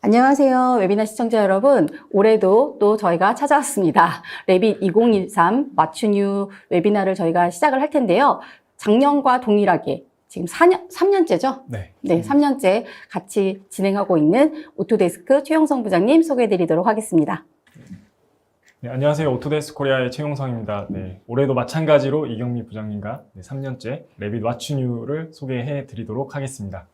안녕하세요. 웨비나 시청자 여러분. 올해도 또 저희가 찾아왔습니다. 레빗 2023 맞추뉴 웨비나를 저희가 시작을 할 텐데요. 작년과 동일하게 지금 3년째죠? 네, 3년째 같이 진행하고 있는 오토데스크 최용성 부장님 소개해드리도록 하겠습니다. 네, 안녕하세요. 오토데스크 코리아의 최용성입니다. 네, 올해도 마찬가지로 이경미 부장님과 3년째 레빗 왓츠뉴를 소개해 드리도록 하겠습니다.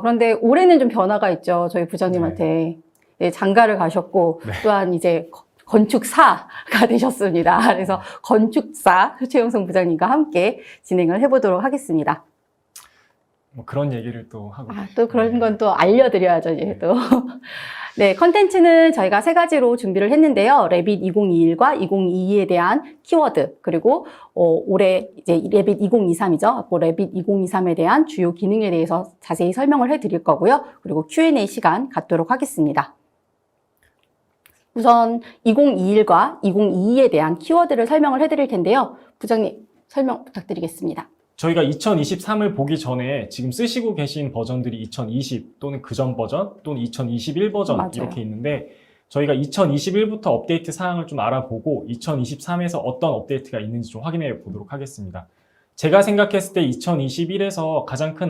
그런데 올해는 좀 변화가 있죠. 저희 부장님한테. 네, 장가를 가셨고, 또한 이제 건축사가 되셨습니다. 그래서 건축사 최용성 부장님과 함께 진행을 해보도록 하겠습니다. 뭐 그런 얘기를 또 하고. 또 그런 건 또 알려드려야죠, 이제 또. 네, 컨텐츠는 저희가 3가지로 준비를 했는데요. 레빗 2021과 2022에 대한 키워드, 그리고 올해 이제 레빗 2023이죠. 레빗 2023에 대한 주요 기능에 대해서 자세히 설명을 해드릴 거고요. 그리고 Q&A 시간 갖도록 하겠습니다. 우선 2021과 2022에 대한 키워드를 설명을 해드릴 텐데요. 부장님, 설명 부탁드리겠습니다. 저희가 2023을 보기 전에 지금 쓰시고 계신 버전들이 2020 또는 그전 버전 또는 2021 버전 맞아요. 이렇게 있는데 저희가 2021부터 업데이트 사항을 좀 알아보고 2023에서 어떤 업데이트가 있는지 좀 확인해 보도록 하겠습니다. 제가 생각했을 때 2021에서 가장 큰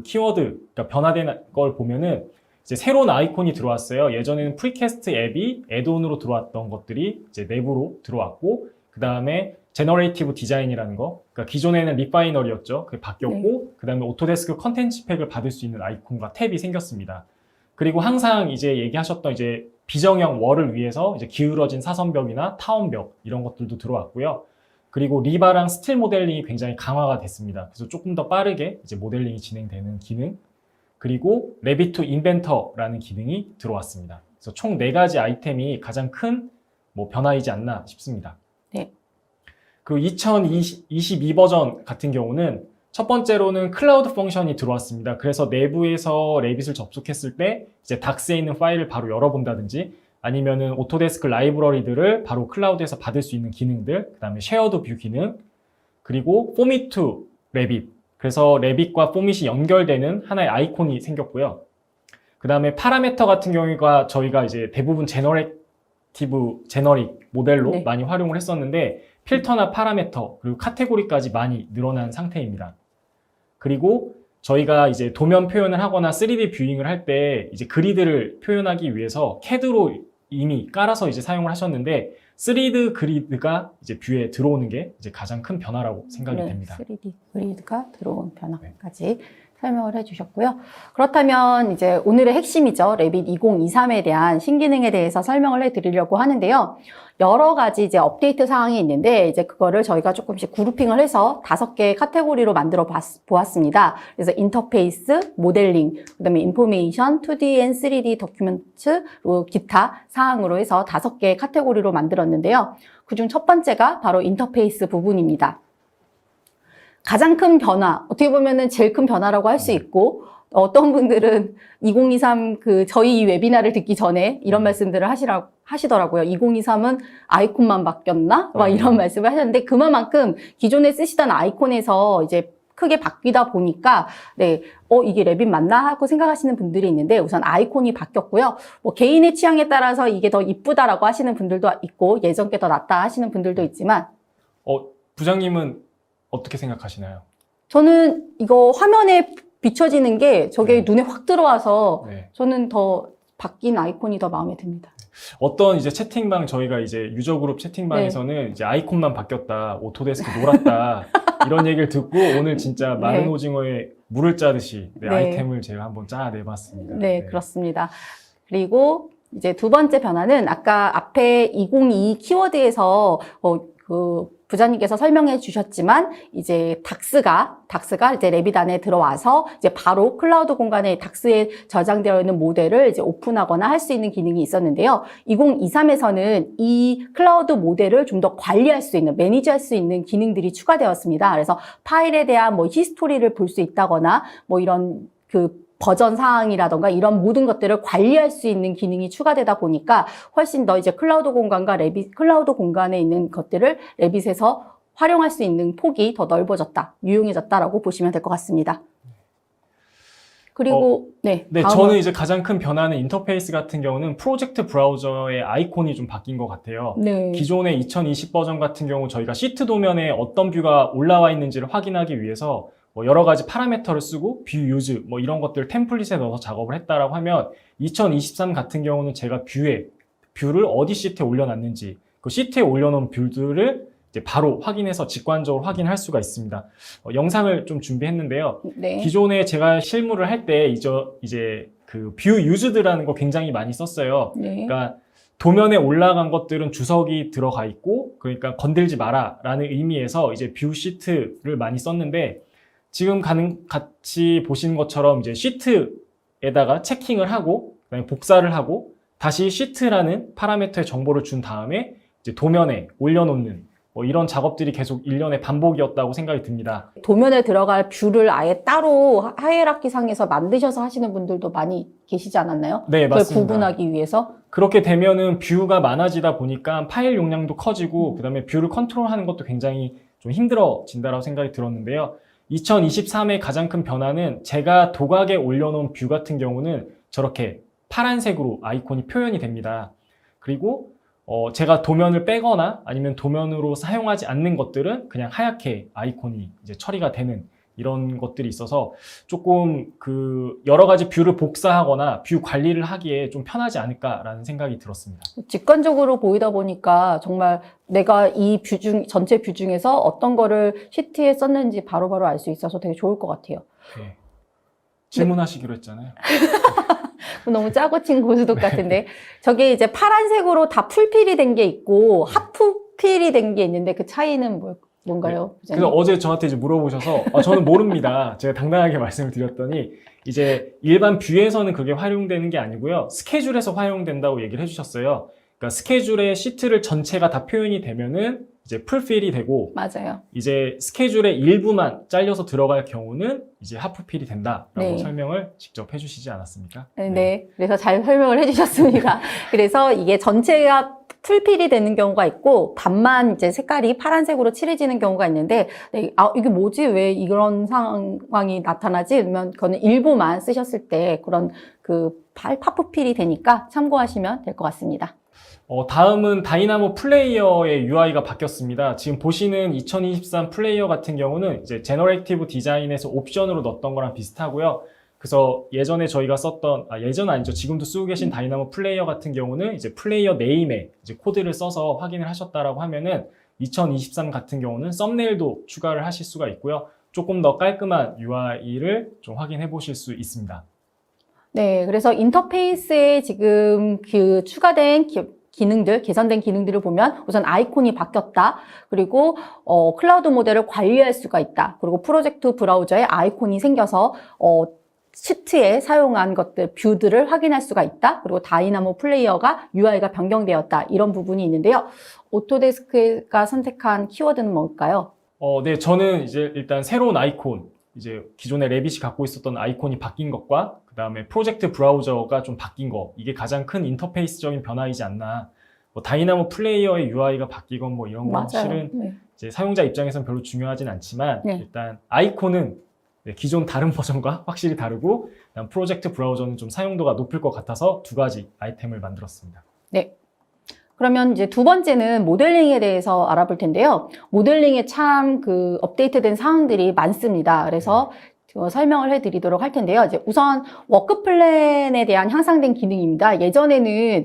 키워드가 변화된 걸 보면은 이제 새로운 아이콘이 들어왔어요. 예전에는 프리캐스트 앱이 애드온으로 들어왔던 것들이 이제 내부로 들어왔고 그 다음에 제너레이티브 디자인이라는 거, 그러니까 기존에는 리파이너리였죠. 그게 바뀌었고, 그 다음에 오토데스크 컨텐츠 팩을 받을 수 있는 아이콘과 탭이 생겼습니다. 그리고 항상 이제 얘기하셨던 이제 비정형 월을 위해서 이제 기울어진 사선벽이나 타원벽 이런 것들도 들어왔고요. 그리고 리바랑 스틸 모델링이 굉장히 강화가 됐습니다. 그래서 조금 더 빠르게 이제 모델링이 진행되는 기능, 그리고 레빗 투 인벤터라는 기능이 들어왔습니다. 그래서 총 4가지 아이템이 가장 큰 변화이지 않나 싶습니다. 네. 그리고 2022 버전 같은 경우는 첫 번째로는 클라우드 펑션이 들어왔습니다. 그래서 내부에서 레빗을 접속했을 때 이제 닥스에 있는 파일을 바로 열어본다든지 아니면은 오토데스크 라이브러리들을 바로 클라우드에서 받을 수 있는 기능들, 그 다음에 쉐어드 뷰 기능, 그리고 포밋 투 레빗. 그래서 레빗과 포밋이 연결되는 하나의 아이콘이 생겼고요. 그 다음에 파라메터 같은 경우가 저희가 이제 대부분 제너릭 모델로 많이 활용을 했었는데 필터나 파라메터 그리고 카테고리까지 많이 늘어난 상태입니다. 그리고 저희가 이제 도면 표현을 하거나 3D 뷰잉을 할 때 이제 그리드를 표현하기 위해서 CAD로 이미 깔아서 이제 사용을 하셨는데 3D 그리드가 이제 뷰에 들어오는 게 이제 가장 큰 변화라고 생각이 됩니다. 3D 그리드가 들어온 변화까지 설명을 해주셨고요. 그렇다면 이제 오늘의 핵심이죠. 레빗 2023에 대한 신기능에 대해서 설명을 해드리려고 하는데요. 여러 가지 이제 업데이트 사항이 있는데 이제 그거를 저희가 조금씩 그룹핑을 해서 5개의 카테고리로 만들어 보았습니다. 그래서 인터페이스, 모델링, 그다음에 인포메이션, 2D and 3D 도큐멘트, 그리고 기타 사항으로 해서 5개의 카테고리로 만들었는데요. 그중 첫 번째가 바로 인터페이스 부분입니다. 가장 큰 변화, 어떻게 보면은 제일 큰 변화라고 할 수 있고, 어떤 분들은 2023 저희 이 웨비나를 듣기 전에 이런 말씀들을 하시더라고요. 2023은 아이콘만 바뀌었나? 막 이런 말씀을 하셨는데, 그만큼 기존에 쓰시던 아이콘에서 이제 크게 바뀌다 보니까, 이게 레빗 맞나? 하고 생각하시는 분들이 있는데, 우선 아이콘이 바뀌었고요. 개인의 취향에 따라서 이게 더 이쁘다라고 하시는 분들도 있고, 예전 게 더 낫다 하시는 분들도 있지만, 부장님은 어떻게 생각하시나요? 저는 이거 화면에 비춰지는 게 저게 눈에 확 들어와서 저는 더 바뀐 아이콘이 더 마음에 듭니다. 어떤 이제 채팅방 저희가 이제 유저 그룹 채팅방에서는 이제 아이콘만 바뀌었다, 오토데스크 놀았다 이런 얘기를 듣고 오늘 진짜 마른 오징어에 물을 짜듯이 아이템을 제가 한번 짜내봤습니다. 그렇습니다. 그리고 이제 두 번째 변화는 아까 앞에 2022 키워드에서 부장님께서 설명해 주셨지만 이제 닥스가 이제 레빗 안에 들어와서 이제 바로 클라우드 공간에 닥스에 저장되어 있는 모델을 이제 오픈하거나 할 수 있는 기능이 있었는데요. 2023에서는 이 클라우드 모델을 좀 더 관리할 수 있는, 매니지할 수 있는 기능들이 추가되었습니다. 그래서 파일에 대한 히스토리를 볼 수 있다거나 이런 버전 사항이라던가 이런 모든 것들을 관리할 수 있는 기능이 추가되다 보니까 훨씬 더 이제 클라우드 공간과 클라우드 공간에 있는 것들을 레빗에서 활용할 수 있는 폭이 더 넓어졌다, 유용해졌다라고 보시면 될 것 같습니다. 그리고 네, 네, 다음은 저는 이제 가장 큰 변화는 인터페이스 같은 경우는 프로젝트 브라우저의 아이콘이 좀 바뀐 것 같아요. 네. 기존의 2020 버전 같은 경우 저희가 시트 도면에 어떤 뷰가 올라와 있는지를 확인하기 위해서 뭐 여러 가지 파라미터를 쓰고 뷰 유즈 뭐 이런 것들 템플릿에 넣어서 작업을 했다라고 하면 2023 같은 경우는 제가 뷰를 어디 시트에 올려놨는지 그 시트에 올려놓은 뷰들을 이제 바로 확인해서 직관적으로 확인할 수가 있습니다. 영상을 좀 준비했는데요. 네. 기존에 제가 실무를 할 때 이제 그 뷰 유즈드라는 거 굉장히 많이 썼어요. 네. 그러니까 도면에 올라간 것들은 주석이 들어가 있고 그러니까 건들지 마라라는 의미에서 이제 뷰 시트를 많이 썼는데 지금 같이 보시는 것처럼 이제 시트에다가 체킹을 하고 그다음에 복사를 하고 다시 시트라는 파라미터의 정보를 준 다음에 이제 도면에 올려놓는 뭐 이런 작업들이 계속 일련의 반복이었다고 생각이 듭니다. 도면에 들어갈 뷰를 아예 따로 하이라키 상에서 만드셔서 하시는 분들도 많이 계시지 않았나요? 네, 그걸 맞습니다. 구분하기 위해서. 그렇게 되면은 뷰가 많아지다 보니까 파일 용량도 커지고 그다음에 뷰를 컨트롤하는 것도 굉장히 좀 힘들어진다라고 생각이 들었는데요. 2023의 가장 큰 변화는 제가 도각에 올려놓은 뷰 같은 경우는 저렇게 파란색으로 아이콘이 표현이 됩니다. 그리고 제가 도면을 빼거나 아니면 도면으로 사용하지 않는 것들은 그냥 하얗게 아이콘이 이제 처리가 되는 이런 것들이 있어서 조금 그 여러 가지 뷰를 복사하거나 뷰 관리를 하기에 좀 편하지 않을까라는 생각이 들었습니다. 직관적으로 보이다 보니까 정말 내가 이 전체 뷰 중에서 어떤 거를 시트에 썼는지 바로바로 알 수 있어서 되게 좋을 것 같아요. 네. 질문하시기로 했잖아요. 너무 짜고 친 고수독 같은데. 저게 이제 파란색으로 다 풀필이 된 게 있고 하프필이 된 게 있는데 그 차이는 뭔가요? 네. 그래서 어제 저한테 이제 물어보셔서 저는 모릅니다. 제가 당당하게 말씀을 드렸더니 이제 일반 뷰에서는 그게 활용되는 게 아니고요. 스케줄에서 활용된다고 얘기를 해주셨어요. 그러니까 스케줄에 시트를 전체가 다 표현이 되면은 이제 풀필이 되고 맞아요. 이제 스케줄의 일부만 잘려서 들어갈 경우는 이제 하프필이 된다라고 네. 설명을 직접 해주시지 않았습니까? 네. 그래서 잘 설명을 해주셨습니다. 그래서 이게 전체가 풀필이 되는 경우가 있고 반만 이제 색깔이 파란색으로 칠해지는 경우가 있는데 네, 이게 뭐지? 왜 이런 상황이 나타나지? 그러면 그거는 일부만 쓰셨을 때 그런 그 파프필이 되니까 참고하시면 될 것 같습니다. 다음은 다이나모 플레이어의 UI가 바뀌었습니다. 지금 보시는 2023 플레이어 같은 경우는 이제 제너레이티브 디자인에서 옵션으로 넣었던 거랑 비슷하고요. 그래서 예전에 저희가 썼던, 예전 아니죠. 지금도 쓰고 계신 다이나모 플레이어 같은 경우는 이제 플레이어 네임에 이제 코드를 써서 확인을 하셨다라고 하면은 2023 같은 경우는 썸네일도 추가를 하실 수가 있고요. 조금 더 깔끔한 UI를 좀 확인해 보실 수 있습니다. 네, 그래서 인터페이스에 지금 그 추가된 기능들, 개선된 기능들을 보면 우선 아이콘이 바뀌었다. 그리고 클라우드 모델을 관리할 수가 있다. 그리고 프로젝트 브라우저에 아이콘이 생겨서 시트에 사용한 것들, 뷰들을 확인할 수가 있다. 그리고 다이나모 플레이어가 UI가 변경되었다. 이런 부분이 있는데요. 오토데스크가 선택한 키워드는 뭘까요? 네, 저는 이제 일단 새로운 아이콘, 이제 기존에 레빗이 갖고 있었던 아이콘이 바뀐 것과 그 다음에 프로젝트 브라우저가 좀 바뀐 거, 이게 가장 큰 인터페이스적인 변화이지 않나. 뭐 다이나모 플레이어의 UI가 바뀌건 뭐 이런 건 실은 네. 이제 사용자 입장에서는 별로 중요하진 않지만 네. 일단 아이콘은 기존 다른 버전과 확실히 다르고 그다음 프로젝트 브라우저는 좀 사용도가 높을 것 같아서 두 가지 아이템을 만들었습니다. 네. 그러면 이제 두 번째는 모델링에 대해서 알아볼 텐데요. 모델링에 참 그 업데이트된 사항들이 많습니다. 그래서 설명을 해드리도록 할 텐데요. 이제 우선 워크 플랜에 대한 향상된 기능입니다. 예전에는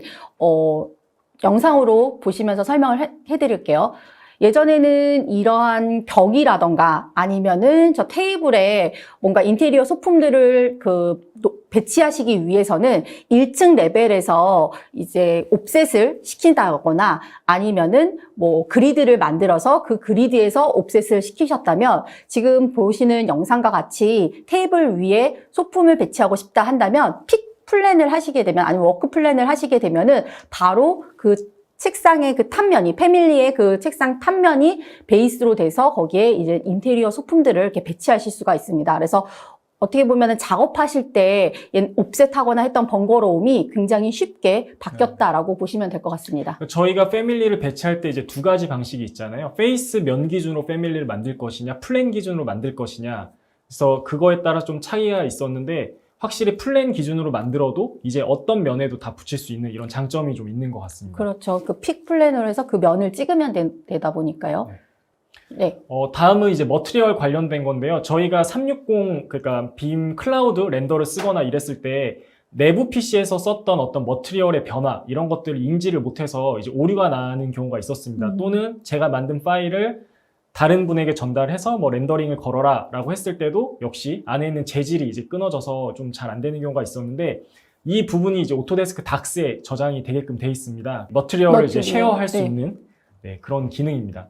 영상으로 보시면서 설명을 해드릴게요. 예전에는 이러한 벽이라던가 아니면은 저 테이블에 뭔가 인테리어 소품들을 배치하시기 위해서는 1층 레벨에서 이제 옵셋을 시킨다거나 아니면은 뭐 그리드를 만들어서 그 그리드에서 옵셋을 시키셨다면 지금 보시는 영상과 같이 테이블 위에 소품을 배치하고 싶다 한다면 픽 플랜을 하시게 되면 아니면 워크 플랜을 하시게 되면은 바로 그 책상의 그 탑면이, 패밀리의 그 책상 탑면이 베이스로 돼서 거기에 이제 인테리어 소품들을 이렇게 배치하실 수가 있습니다. 그래서 어떻게 보면은 작업하실 때 옵셋하거나 했던 번거로움이 굉장히 쉽게 바뀌었다라고 보시면 될 것 같습니다. 저희가 패밀리를 배치할 때 이제 두 가지 방식이 있잖아요. 페이스 면 기준으로 패밀리를 만들 것이냐, 플랜 기준으로 만들 것이냐. 그래서 그거에 따라 좀 차이가 있었는데 확실히 플랜 기준으로 만들어도 이제 어떤 면에도 다 붙일 수 있는 이런 장점이 좀 있는 것 같습니다. 그렇죠. 그 픽 플랜으로 해서 그 면을 찍으면 되다 보니까요. 네. 다음은 이제 머티리얼 관련된 건데요. 저희가 360, 그러니까 빔 클라우드 렌더를 쓰거나 이랬을 때 내부 PC에서 썼던 어떤 머티리얼의 변화, 이런 것들을 인지를 못해서 이제 오류가 나는 경우가 있었습니다. 또는 제가 만든 파일을 다른 분에게 전달해서 뭐 렌더링을 걸어라 라고 했을 때도 역시 안에 있는 재질이 이제 끊어져서 좀 잘 안 되는 경우가 있었는데, 이 부분이 이제 오토데스크 닥스에 저장이 되게끔 돼 있습니다. 머티리얼을 이제 쉐어할 수 있는 그런 기능입니다.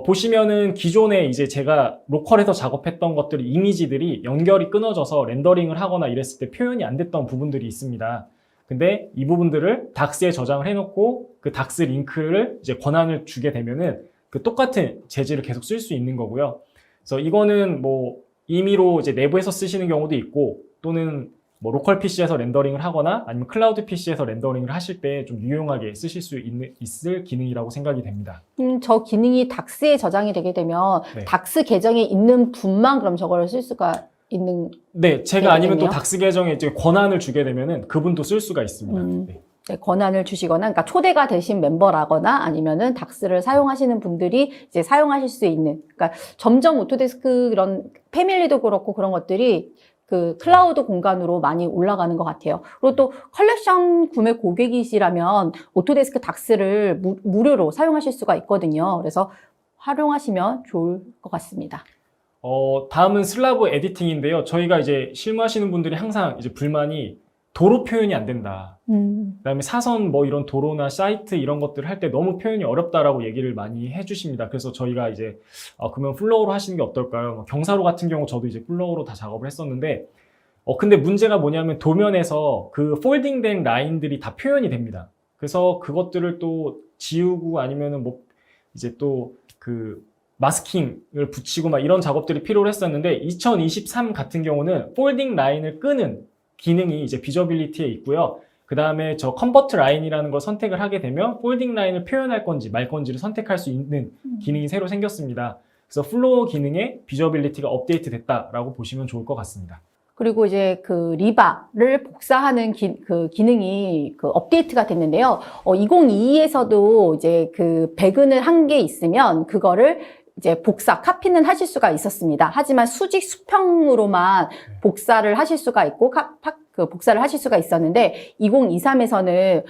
보시면은 기존에 이제 제가 로컬에서 작업했던 것들이 이미지들이 연결이 끊어져서 렌더링을 하거나 이랬을 때 표현이 안 됐던 부분들이 있습니다. 근데 이 부분들을 닥스에 저장을 해놓고 그 닥스 링크를 이제 권한을 주게 되면은 그 똑같은 재질을 계속 쓸 수 있는 거고요. 그래서 이거는 뭐 임의로 이제 내부에서 쓰시는 경우도 있고, 또는 뭐 로컬 PC에서 렌더링을 하거나 아니면 클라우드 PC에서 렌더링을 하실 때 좀 유용하게 쓰실 수 있을 기능이라고 생각이 됩니다. 저 기능이 닥스에 저장이 되게 되면 닥스 계정에 있는 분만 그럼 저거를 쓸 수가 있는. 네, 제가 아니면 또 닥스 계정에 이제 권한을 주게 되면은 그분도 쓸 수가 있습니다. 네, 권한을 주시거나, 그러니까 초대가 되신 멤버라거나 아니면은 닥스를 사용하시는 분들이 이제 사용하실 수 있는, 그러니까 점점 오토데스크 그런 패밀리도 그렇고 그런 것들이 그 클라우드 공간으로 많이 올라가는 것 같아요. 그리고 또 컬렉션 구매 고객이시라면 오토데스크 닥스를 무료로 사용하실 수가 있거든요. 그래서 활용하시면 좋을 것 같습니다. 다음은 슬라브 에디팅인데요. 저희가 이제 실무하시는 분들이 항상 이제 불만이 도로 표현이 안 된다. 그다음에 사선 뭐 이런 도로나 사이트 이런 것들 할 때 너무 표현이 어렵다라고 얘기를 많이 해주십니다. 그래서 저희가 이제 그러면 플로우로 하시는 게 어떨까요? 경사로 같은 경우 저도 이제 플로우로 다 작업을 했었는데, 근데 문제가 뭐냐면 도면에서 그 폴딩된 라인들이 다 표현이 됩니다. 그래서 그것들을 또 지우고 아니면은 뭐 이제 또 그 마스킹을 붙이고 막 이런 작업들이 필요로 했었는데, 2023 같은 경우는 폴딩 라인을 끄는 기능이 이제 비저빌리티에 있고요. 그 다음에 저 컨버트 라인이라는 걸 선택을 하게 되면 폴딩 라인을 표현할 건지 말 건지를 선택할 수 있는 기능이 새로 생겼습니다. 그래서 플로우 기능에 비저빌리티가 업데이트 됐다라고 보시면 좋을 것 같습니다. 그리고 이제 그 리바를 복사하는 그 기능이 그 업데이트가 됐는데요. 2022에서도 이제 그 배근을 한 게 있으면 그거를 이제 카피는 하실 수가 있었습니다. 하지만 수직 수평으로만 복사를 하실 수가 있고, 복사를 하실 수가 있었는데, 2023에서는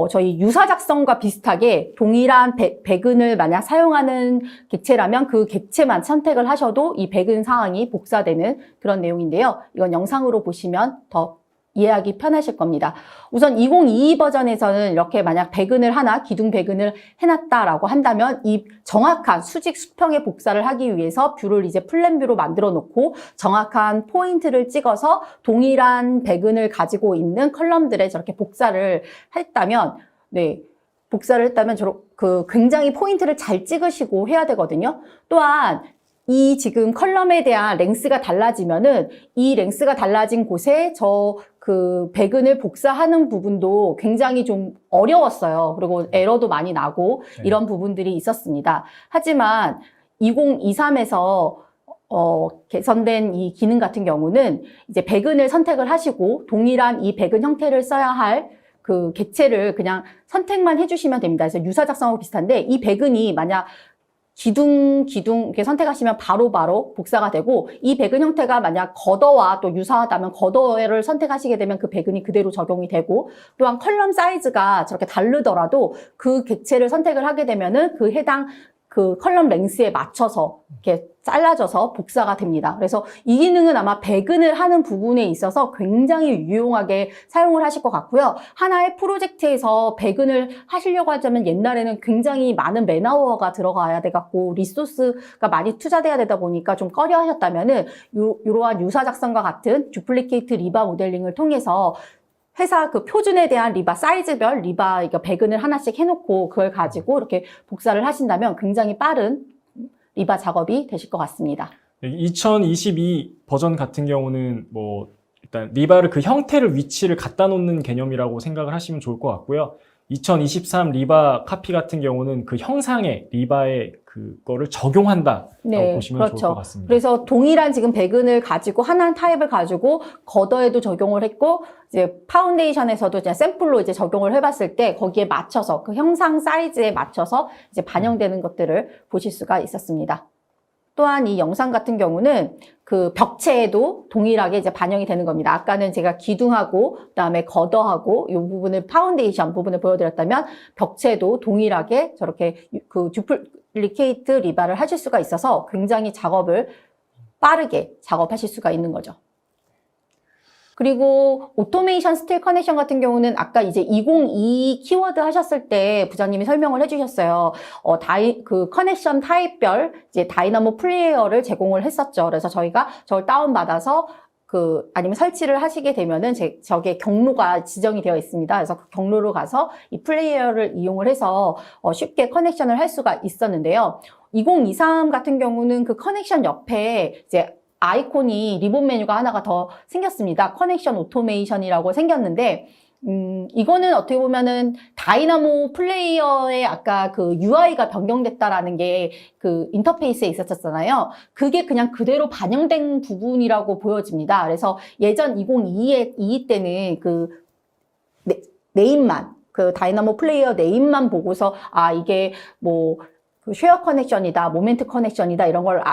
저희 유사 작성과 비슷하게 동일한 배근을 만약 사용하는 객체라면 그 객체만 선택을 하셔도 이 배근 사항이 복사되는 그런 내용인데요. 이건 영상으로 보시면 더 이해하기 편하실 겁니다. 우선 2022 버전에서는 이렇게 만약 배근을 하나, 기둥 배근을 해놨다라고 한다면 이 정확한 수직 수평의 복사를 하기 위해서 뷰를 이제 플랜 뷰로 만들어 놓고 정확한 포인트를 찍어서 동일한 배근을 가지고 있는 컬럼들에 저렇게 복사를 했다면, 굉장히 포인트를 잘 찍으시고 해야 되거든요. 또한 이 지금 컬럼에 대한 랭스가 달라지면은 이 랭스가 달라진 곳에 그 배근을 복사하는 부분도 굉장히 좀 어려웠어요. 그리고 에러도 많이 나고 이런 부분들이 있었습니다. 하지만 2023에서 개선된 이 기능 같은 경우는 이제 배근을 선택을 하시고 동일한 이 배근 형태를 써야 할 그 객체를 그냥 선택만 해주시면 됩니다. 그래서 유사 작성하고 비슷한데, 이 배근이 만약 기둥 이렇게 선택하시면 바로 복사가 되고, 이 배근 형태가 만약 걷어와 또 유사하다면 걷어를 선택하시게 되면 그 배근이 그대로 적용이 되고, 또한 컬럼 사이즈가 저렇게 다르더라도 그 객체를 선택을 하게 되면은 그 해당 그 컬럼 랭스에 맞춰서 이렇게 잘라져서 복사가 됩니다. 그래서 이 기능은 아마 배근을 하는 부분에 있어서 굉장히 유용하게 사용을 하실 것 같고요. 하나의 프로젝트에서 배근을 하시려고 하자면 옛날에는 굉장히 많은 맨아워가 들어가야 돼갖고 리소스가 많이 투자돼야 되다 보니까 좀 꺼려 하셨다면은 이러한 유사 작성과 같은 듀플리케이트 리바 모델링을 통해서 회사 그 표준에 대한 리바 사이즈별 리바 배근을 하나씩 해놓고 그걸 가지고 이렇게 복사를 하신다면 굉장히 빠른 리바 작업이 되실 것 같습니다. 2022 버전 같은 경우는 뭐 일단 리바를 그 형태를 위치를 갖다 놓는 개념이라고 생각을 하시면 좋을 것 같고요. 2023 리바 카피 같은 경우는 그 형상의 리바의 그거를 적용한다라고 보시면 좋을 것 같습니다. 그래서 동일한 지금 배근을 가지고 하나의 타입을 가지고 겉어에도 적용을 했고 이제 파운데이션에서도 이제 샘플로 이제 적용을 해봤을 때 거기에 맞춰서 그 형상 사이즈에 맞춰서 이제 반영되는 것들을 보실 수가 있었습니다. 또한 이 영상 같은 경우는 그 벽체에도 동일하게 이제 반영이 되는 겁니다. 아까는 제가 기둥하고 그다음에 겉어하고 이 부분을 파운데이션 부분을 보여드렸다면 벽체도 동일하게 저렇게 그 듀플리케이트 리바를 하실 수가 있어서 굉장히 작업을 빠르게 작업하실 수가 있는 거죠. 그리고 오토메이션 스틸 커넥션 같은 경우는 아까 이제 2022 키워드 하셨을 때 부장님이 설명을 해주셨어요. 그 커넥션 타입별 이제 다이나모 플레이어를 제공을 했었죠. 그래서 저희가 저걸 다운받아서 아니면 설치를 하시게 되면은 저게 경로가 지정이 되어 있습니다. 그래서 그 경로로 가서 이 플레이어를 이용을 해서 쉽게 커넥션을 할 수가 있었는데요. 2023 같은 경우는 그 커넥션 옆에 이제 아이콘이 리본 메뉴가 하나가 더 생겼습니다. 커넥션 오토메이션이라고 생겼는데, 이거는 어떻게 보면은 다이나모 플레이어의 아까 그 UI가 변경됐다라는 게 그 인터페이스에 있었잖아요. 그게 그냥 그대로 반영된 부분이라고 보여집니다. 그래서 예전 2022 때는 그 네임만, 그 다이나모 플레이어 네임만 보고서 이게 뭐 그 쉐어 커넥션이다, 모멘트 커넥션이다 이런 걸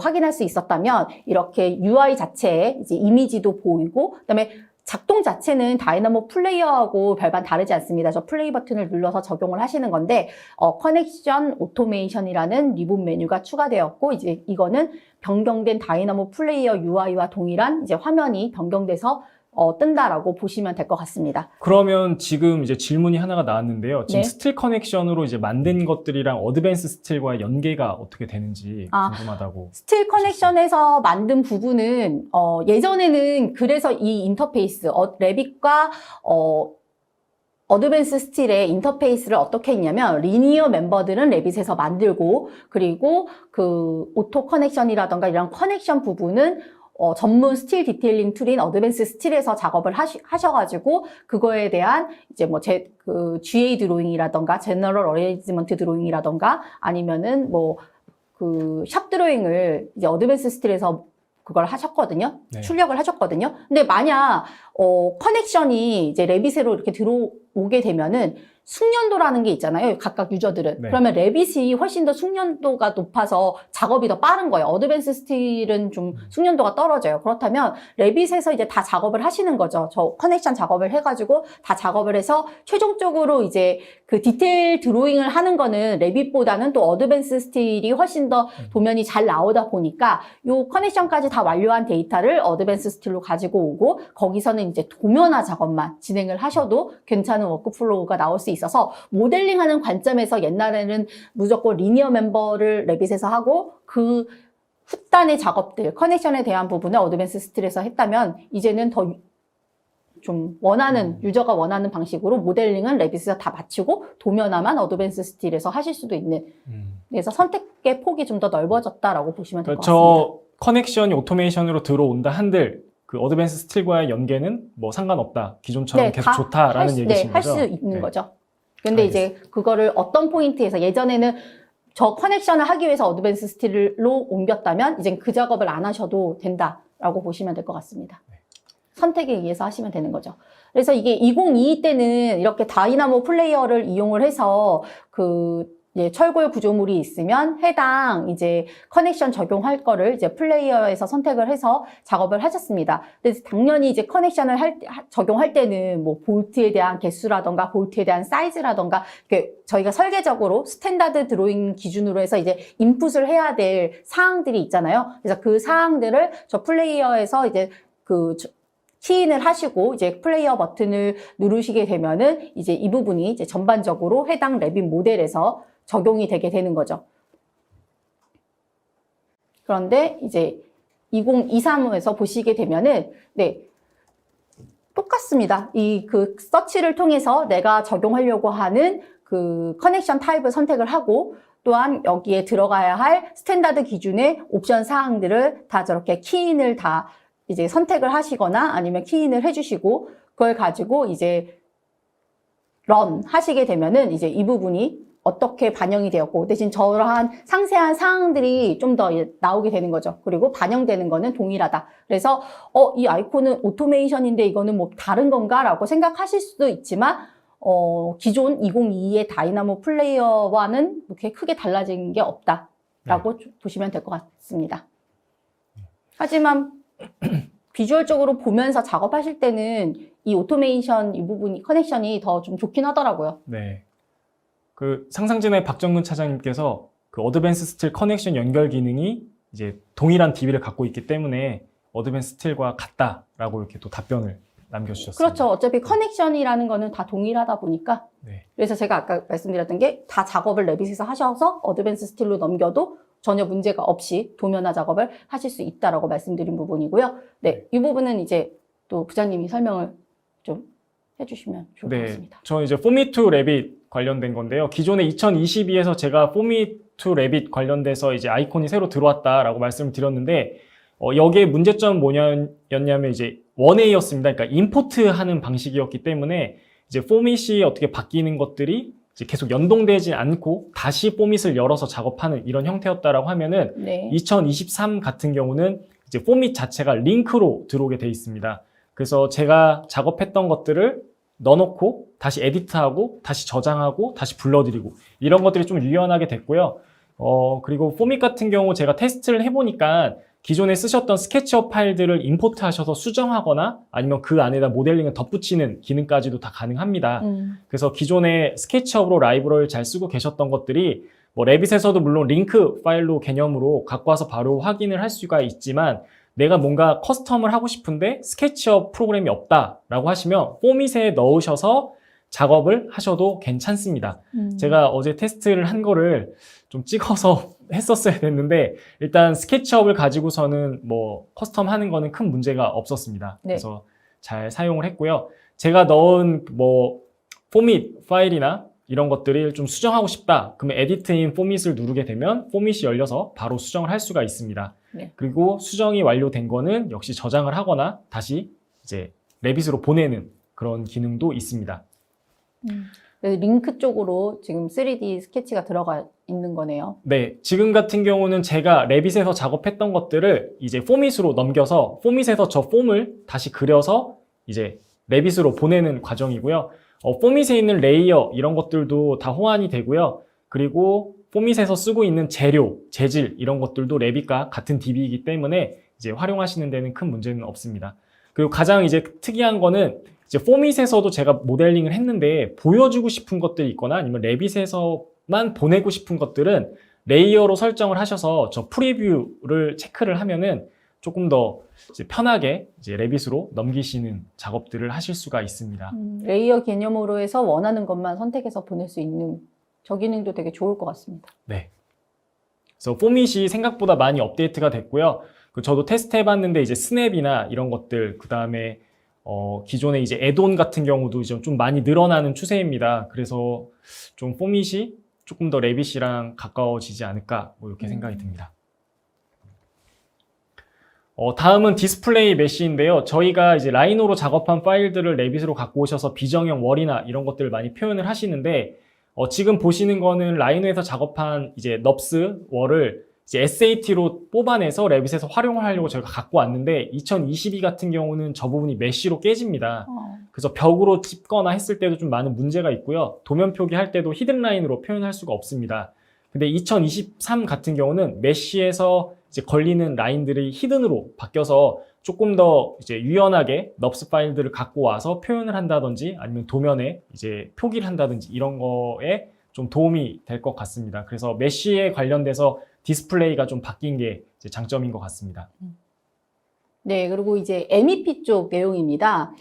확인할 수 있었다면 이렇게 UI 자체에 이제 이미지도 보이고 그다음에 작동 자체는 다이나모 플레이어하고 별반 다르지 않습니다. 저 플레이 버튼을 눌러서 적용을 하시는 건데 커넥션 오토메이션이라는 리본 메뉴가 추가되었고 이제 이거는 변경된 다이나모 플레이어 UI와 동일한 이제 화면이 변경돼서 뜬다라고 보시면 될 것 같습니다. 그러면 지금 이제 질문이 하나가 나왔는데요. 지금 네. 스틸 커넥션으로 이제 만든 것들이랑 어드밴스 스틸과의 연계가 어떻게 되는지 궁금하다고. 스틸 커넥션에서 만든 부분은 예전에는 그래서 이 인터페이스 레빗과 어드밴스 스틸의 인터페이스를 어떻게 했냐면 리니어 멤버들은 레빗에서 만들고 그리고 그 오토 커넥션이라던가 이런 커넥션 부분은 전문 스틸 디테일링 툴인 어드밴스 스틸에서 작업을 하셔가지고 그거에 대한 이제 뭐 그 GA 드로잉이라던가 제너럴 어레인지먼트 드로잉이라던가 아니면은 뭐 그 샵 드로잉을 이제 어드밴스 스틸에서 그걸 하셨거든요. 네. 출력을 하셨거든요. 근데 만약 커넥션이 이제 레빗으로 이렇게 들어오게 되면은 숙련도라는 게 있잖아요. 각각 유저들은. 네. 그러면 레빗이 훨씬 더 숙련도가 높아서 작업이 더 빠른 거예요. 어드밴스 스틸은 좀 숙련도가 떨어져요. 그렇다면 레빗에서 이제 다 작업을 하시는 거죠. 저 커넥션 작업을 해가지고 다 작업을 해서 최종적으로 이제 그 디테일 드로잉을 하는 거는 레빗보다는 또 어드밴스 스틸이 훨씬 더 도면이 잘 나오다 보니까 요 커넥션까지 다 완료한 데이터를 어드밴스 스틸로 가지고 오고 거기서는 이제 도면화 작업만 진행을 하셔도 괜찮은 워크플로우가 나올 수 있어서 모델링하는 관점에서 옛날에는 무조건 리니어 멤버를 레빗에서 하고 그 후단의 작업들, 커넥션에 대한 부분을 어드밴스 스틸에서 했다면 이제는 더 좀 유저가 원하는 방식으로 모델링은 레빗에서 다 마치고 도면화만 어드밴스 스틸에서 하실 수도 있는 그래서 선택의 폭이 좀 더 넓어졌다라고 보시면 될 것 같습니다. 저 커넥션이 오토메이션으로 들어온다 한들 그 어드밴스 스틸과의 연계는 뭐 상관없다. 기존처럼 계속 좋다라는 얘기신 거죠? 할 수 있는 거죠. 근데 이제 그거를 어떤 포인트에서 예전에는 저 커넥션을 하기 위해서 어드밴스 스틸로 옮겼다면 이제 그 작업을 안 하셔도 된다라고 보시면 될 것 같습니다. 선택에 의해서 하시면 되는 거죠. 그래서 이게 2022 때는 이렇게 다이나모 플레이어를 이용을 해서 철골 구조물이 있으면 해당 이제 커넥션 적용할 거를 이제 플레이어에서 선택을 해서 작업을 하셨습니다. 그래서 당연히 이제 커넥션을 적용할 때는 뭐 볼트에 대한 개수라던가 볼트에 대한 사이즈라던가 저희가 설계적으로 스탠다드 드로잉 기준으로 해서 이제 인풋을 해야 될 사항들이 있잖아요. 그래서 그 사항들을 저 플레이어에서 이제 키인을 하시고 이제 플레이어 버튼을 누르시게 되면은 이제 이 부분이 이제 전반적으로 해당 레빗 모델에서 적용이 되게 되는 거죠. 그런데 이제 2023에서 보시게 되면은 똑같습니다. 서치를 통해서 내가 적용하려고 하는 그 커넥션 타입을 선택을 하고 또한 여기에 들어가야 할 스탠다드 기준의 옵션 사항들을 다 저렇게 키인을 다 이제 선택을 하시거나 아니면 키인을 해주시고 그걸 가지고 이제 런 하시게 되면은 이제 이 부분이 어떻게 반영이 되었고 대신 저러한 상세한 사항들이 좀 더 나오게 되는 거죠. 그리고 반영되는 거는 동일하다. 그래서 이 아이콘은 오토메이션인데 이거는 뭐 다른 건가라고 생각하실 수도 있지만 기존 2022의 다이나모 플레이어와는 그렇게 크게 달라진 게 없다라고 보시면 될 것 같습니다. 하지만 비주얼적으로 보면서 작업하실 때는 이 오토메이션 이 부분이 커넥션이 더 좀 좋긴 하더라고요. 네. 그 상상진의 박정근 차장님께서 그 어드밴스 스틸 커넥션 연결 기능이 이제 동일한 DB를 갖고 있기 때문에 어드밴스 스틸과 같다라고 이렇게 또 답변을 남겨주셨습니다. 그렇죠. 어차피 커넥션이라는 거는 다 동일하다 보니까. 네. 그래서 제가 아까 말씀드렸던 게 다 작업을 레빗에서 하셔서 어드밴스 스틸로 넘겨도 전혀 문제가 없이 도면화 작업을 하실 수 있다라고 말씀드린 부분이고요. 네, 이 부분은 이제 또 부장님이 설명을 좀 해주시면 좋을 것 같습니다. 저는 이제 포미 투 레빗 관련된 건데요. 기존에 2022에서 제가 포미 투 레빗 관련돼서 이제 아이콘이 새로 들어왔다라고 말씀을 드렸는데 여기에 문제점은 뭐냐면 이제 원웨이였습니다. 그러니까 임포트하는 방식이었기 때문에 이제 포밋이 어떻게 바뀌는 것들이 이제 계속 연동되지 않고 다시 포밋을 열어서 작업하는 이런 형태였다라고 하면은 네. 2023 같은 경우는 이제 포밋 자체가 링크로 들어오게 돼 있습니다. 그래서 제가 작업했던 것들을 넣어놓고 다시 에디트하고 다시 저장하고 다시 불러드리고 이런 것들이 좀 유연하게 됐고요. 그리고 포밋 같은 경우 제가 테스트를 해보니까 기존에 쓰셨던 스케치업 파일들을 임포트 하셔서 수정하거나 아니면 그 안에다 모델링을 덧붙이는 기능까지도 다 가능합니다. 그래서 기존에 스케치업으로 라이브러리를 잘 쓰고 계셨던 것들이 뭐 레빗에서도 물론 링크 파일로 개념으로 갖고 와서 바로 확인을 할 수가 있지만 내가 뭔가 커스텀을 하고 싶은데 스케치업 프로그램이 없다라고 하시면 포밋에 넣으셔서 작업을 하셔도 괜찮습니다. 제가 어제 테스트를 한 거를 좀 찍어서 했었어야 됐는데 일단 스케치업을 가지고서는 뭐 커스텀 하는 거는 큰 문제가 없었습니다. 네. 그래서 잘 사용을 했고요. 제가 넣은 뭐 포밋 파일이나 이런 것들을 좀 수정하고 싶다. 그러면 에디트 인 포밋을 누르게 되면 포밋이 열려서 바로 수정을 할 수가 있습니다. 네. 그리고 수정이 완료된 거는 역시 저장을 하거나 다시 이제 레빗으로 보내는 그런 기능도 있습니다. 링크 쪽으로 지금 3D 스케치가 들어가 있는 거네요. 네, 지금 같은 경우는 제가 레빗에서 작업했던 것들을 이제 포밋으로 넘겨서 포밋에서 저 폼을 다시 그려서 이제 레빗으로 보내는 과정이고요. 포밋에 있는 레이어 이런 것들도 다 호환이 되고요. 그리고 포밋에서 쓰고 있는 재료, 재질 이런 것들도 레빗과 같은 DB이기 때문에 이제 활용하시는 데는 큰 문제는 없습니다. 그리고 가장 이제 특이한 거는 이제 포밋에서도 제가 모델링을 했는데 보여주고 싶은 것들이 있거나 아니면 레빗에서만 보내고 싶은 것들은 레이어로 설정을 하셔서 저 프리뷰를 체크를 하면은 조금 더 이제 편하게 이제 레빗으로 넘기시는 작업들을 하실 수가 있습니다. 레이어 개념으로 해서 원하는 것만 선택해서 보낼 수 있는 저 기능도 되게 좋을 것 같습니다. 네. 그래서 포밋이 생각보다 많이 업데이트가 됐고요. 저도 테스트 해봤는데 이제 스냅이나 이런 것들, 그 다음에 기존에 이제 애돈 같은 경우도 이제 좀 많이 늘어나는 추세입니다. 그래서 좀 포밋이 조금 더 레빗이랑 가까워지지 않을까, 뭐 이렇게 생각이 듭니다. 다음은 디스플레이 메쉬인데요. 저희가 이제 라이노로 작업한 파일들을 레빗으로 갖고 오셔서 비정형 월이나 이런 것들을 많이 표현을 하시는데, 지금 보시는 거는 라이노에서 작업한 이제 넙스 월을 이제 SAT로 뽑아내서 레빗에서 활용을 하려고 저희가 갖고 왔는데 2022 같은 경우는 저 부분이 메쉬로 깨집니다. 그래서 벽으로 찝거나 했을 때도 좀 많은 문제가 있고요. 도면 표기할 때도 히든 라인으로 표현할 수가 없습니다. 근데 2023 같은 경우는 메쉬에서 이제 걸리는 라인들이 히든으로 바뀌어서 조금 더 이제 유연하게 넙스 파일들을 갖고 와서 표현을 한다든지 아니면 도면에 이제 표기를 한다든지 이런 거에 좀 도움이 될 것 같습니다. 그래서 메쉬에 관련돼서 디스플레이가 좀 바뀐 게 이제 장점인 것 같습니다. 네, 그리고 이제 MEP 쪽 내용입니다.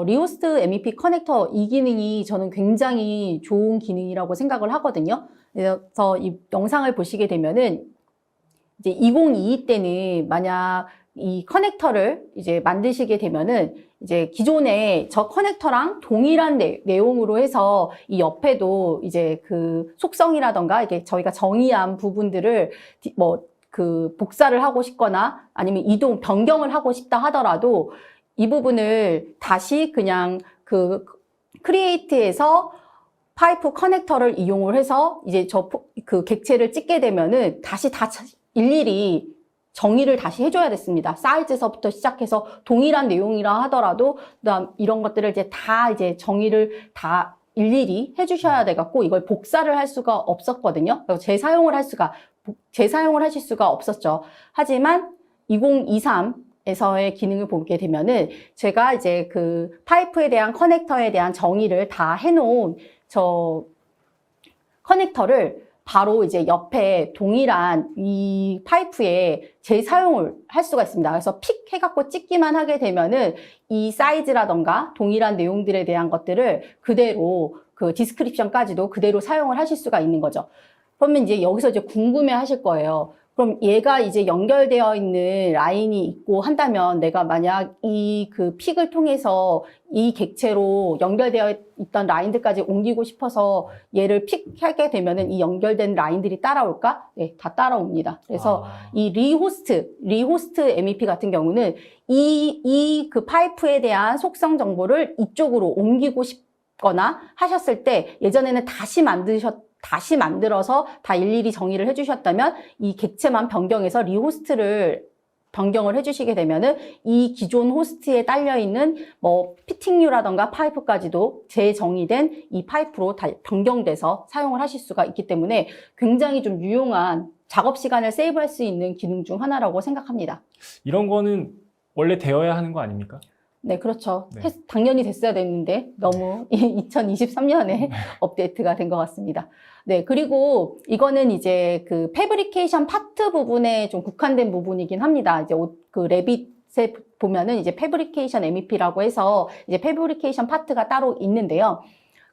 리오스트 MEP 커넥터 이 기능이 저는 굉장히 좋은 기능이라고 생각을 하거든요. 그래서 이 영상을 보시게 되면은 이제 2022 때는 만약 이 커넥터를 이제 만드시게 되면은 이제 기존에 저 커넥터랑 동일한 내용으로 해서 이 옆에도 이제 그 속성이라던가 이게 저희가 정의한 부분들을 그 복사를 하고 싶거나 아니면 변경을 하고 싶다 하더라도 이 부분을 다시 그냥 그 크리에이트에서 파이프 커넥터를 이용을 해서 이제 그 객체를 찍게 되면은 다시 다 일일이 정의를 다시 해줘야 됐습니다. 사이즈서부터 시작해서 동일한 내용이라 하더라도 그다음 이런 것들을 이제 다 이제 정의를 다 일일이 해주셔야 돼갖고 이걸 복사를 할 수가 없었거든요. 그래서 재사용을 하실 수가 없었죠. 하지만 2023에서의 기능을 보게 되면은 제가 이제 그 파이프에 대한 커넥터에 대한 정의를 다 해놓은 저 커넥터를 바로 이제 옆에 동일한 이 파이프에 재사용을 할 수가 있습니다. 그래서 픽 해갖고 찍기만 하게 되면은 이 사이즈라던가 동일한 내용들에 대한 것들을 그대로 그 디스크립션까지도 그대로 사용을 하실 수가 있는 거죠. 그러면 이제 여기서 이제 궁금해 하실 거예요. 그럼 얘가 이제 연결되어 있는 라인이 있고 한다면 내가 만약 이 그 픽을 통해서 이 객체로 연결되어 있던 라인들까지 옮기고 싶어서 얘를 픽하게 되면은 이 연결된 라인들이 따라올까? 네, 다 따라옵니다. 그래서 이 리호스트 MEP 같은 경우는 이 그 파이프에 대한 속성 정보를 이쪽으로 옮기고 싶거나 하셨을 때 예전에는 다시 만들어서 다 일일이 정의를 해주셨다면 이 객체만 변경해서 리호스트를 변경을 해주시게 되면은 이 기존 호스트에 딸려있는 뭐 피팅류라던가 파이프까지도 재정의된 이 파이프로 다 변경돼서 사용을 하실 수가 있기 때문에 굉장히 좀 유용한 작업 시간을 세이브할 수 있는 기능 중 하나라고 생각합니다. 이런 거는 원래 되어야 하는 거 아닙니까? 네, 그렇죠. 네. 당연히 됐어야 됐는데 너무 2023년에 업데이트가 된 것 같습니다. 네, 그리고 이거는 이제 그 패브리케이션 파트 부분에 좀 국한된 부분이긴 합니다. 이제 그 레빗에 보면은 이제 패브리케이션 MEP라고 해서 이제 패브리케이션 파트가 따로 있는데요.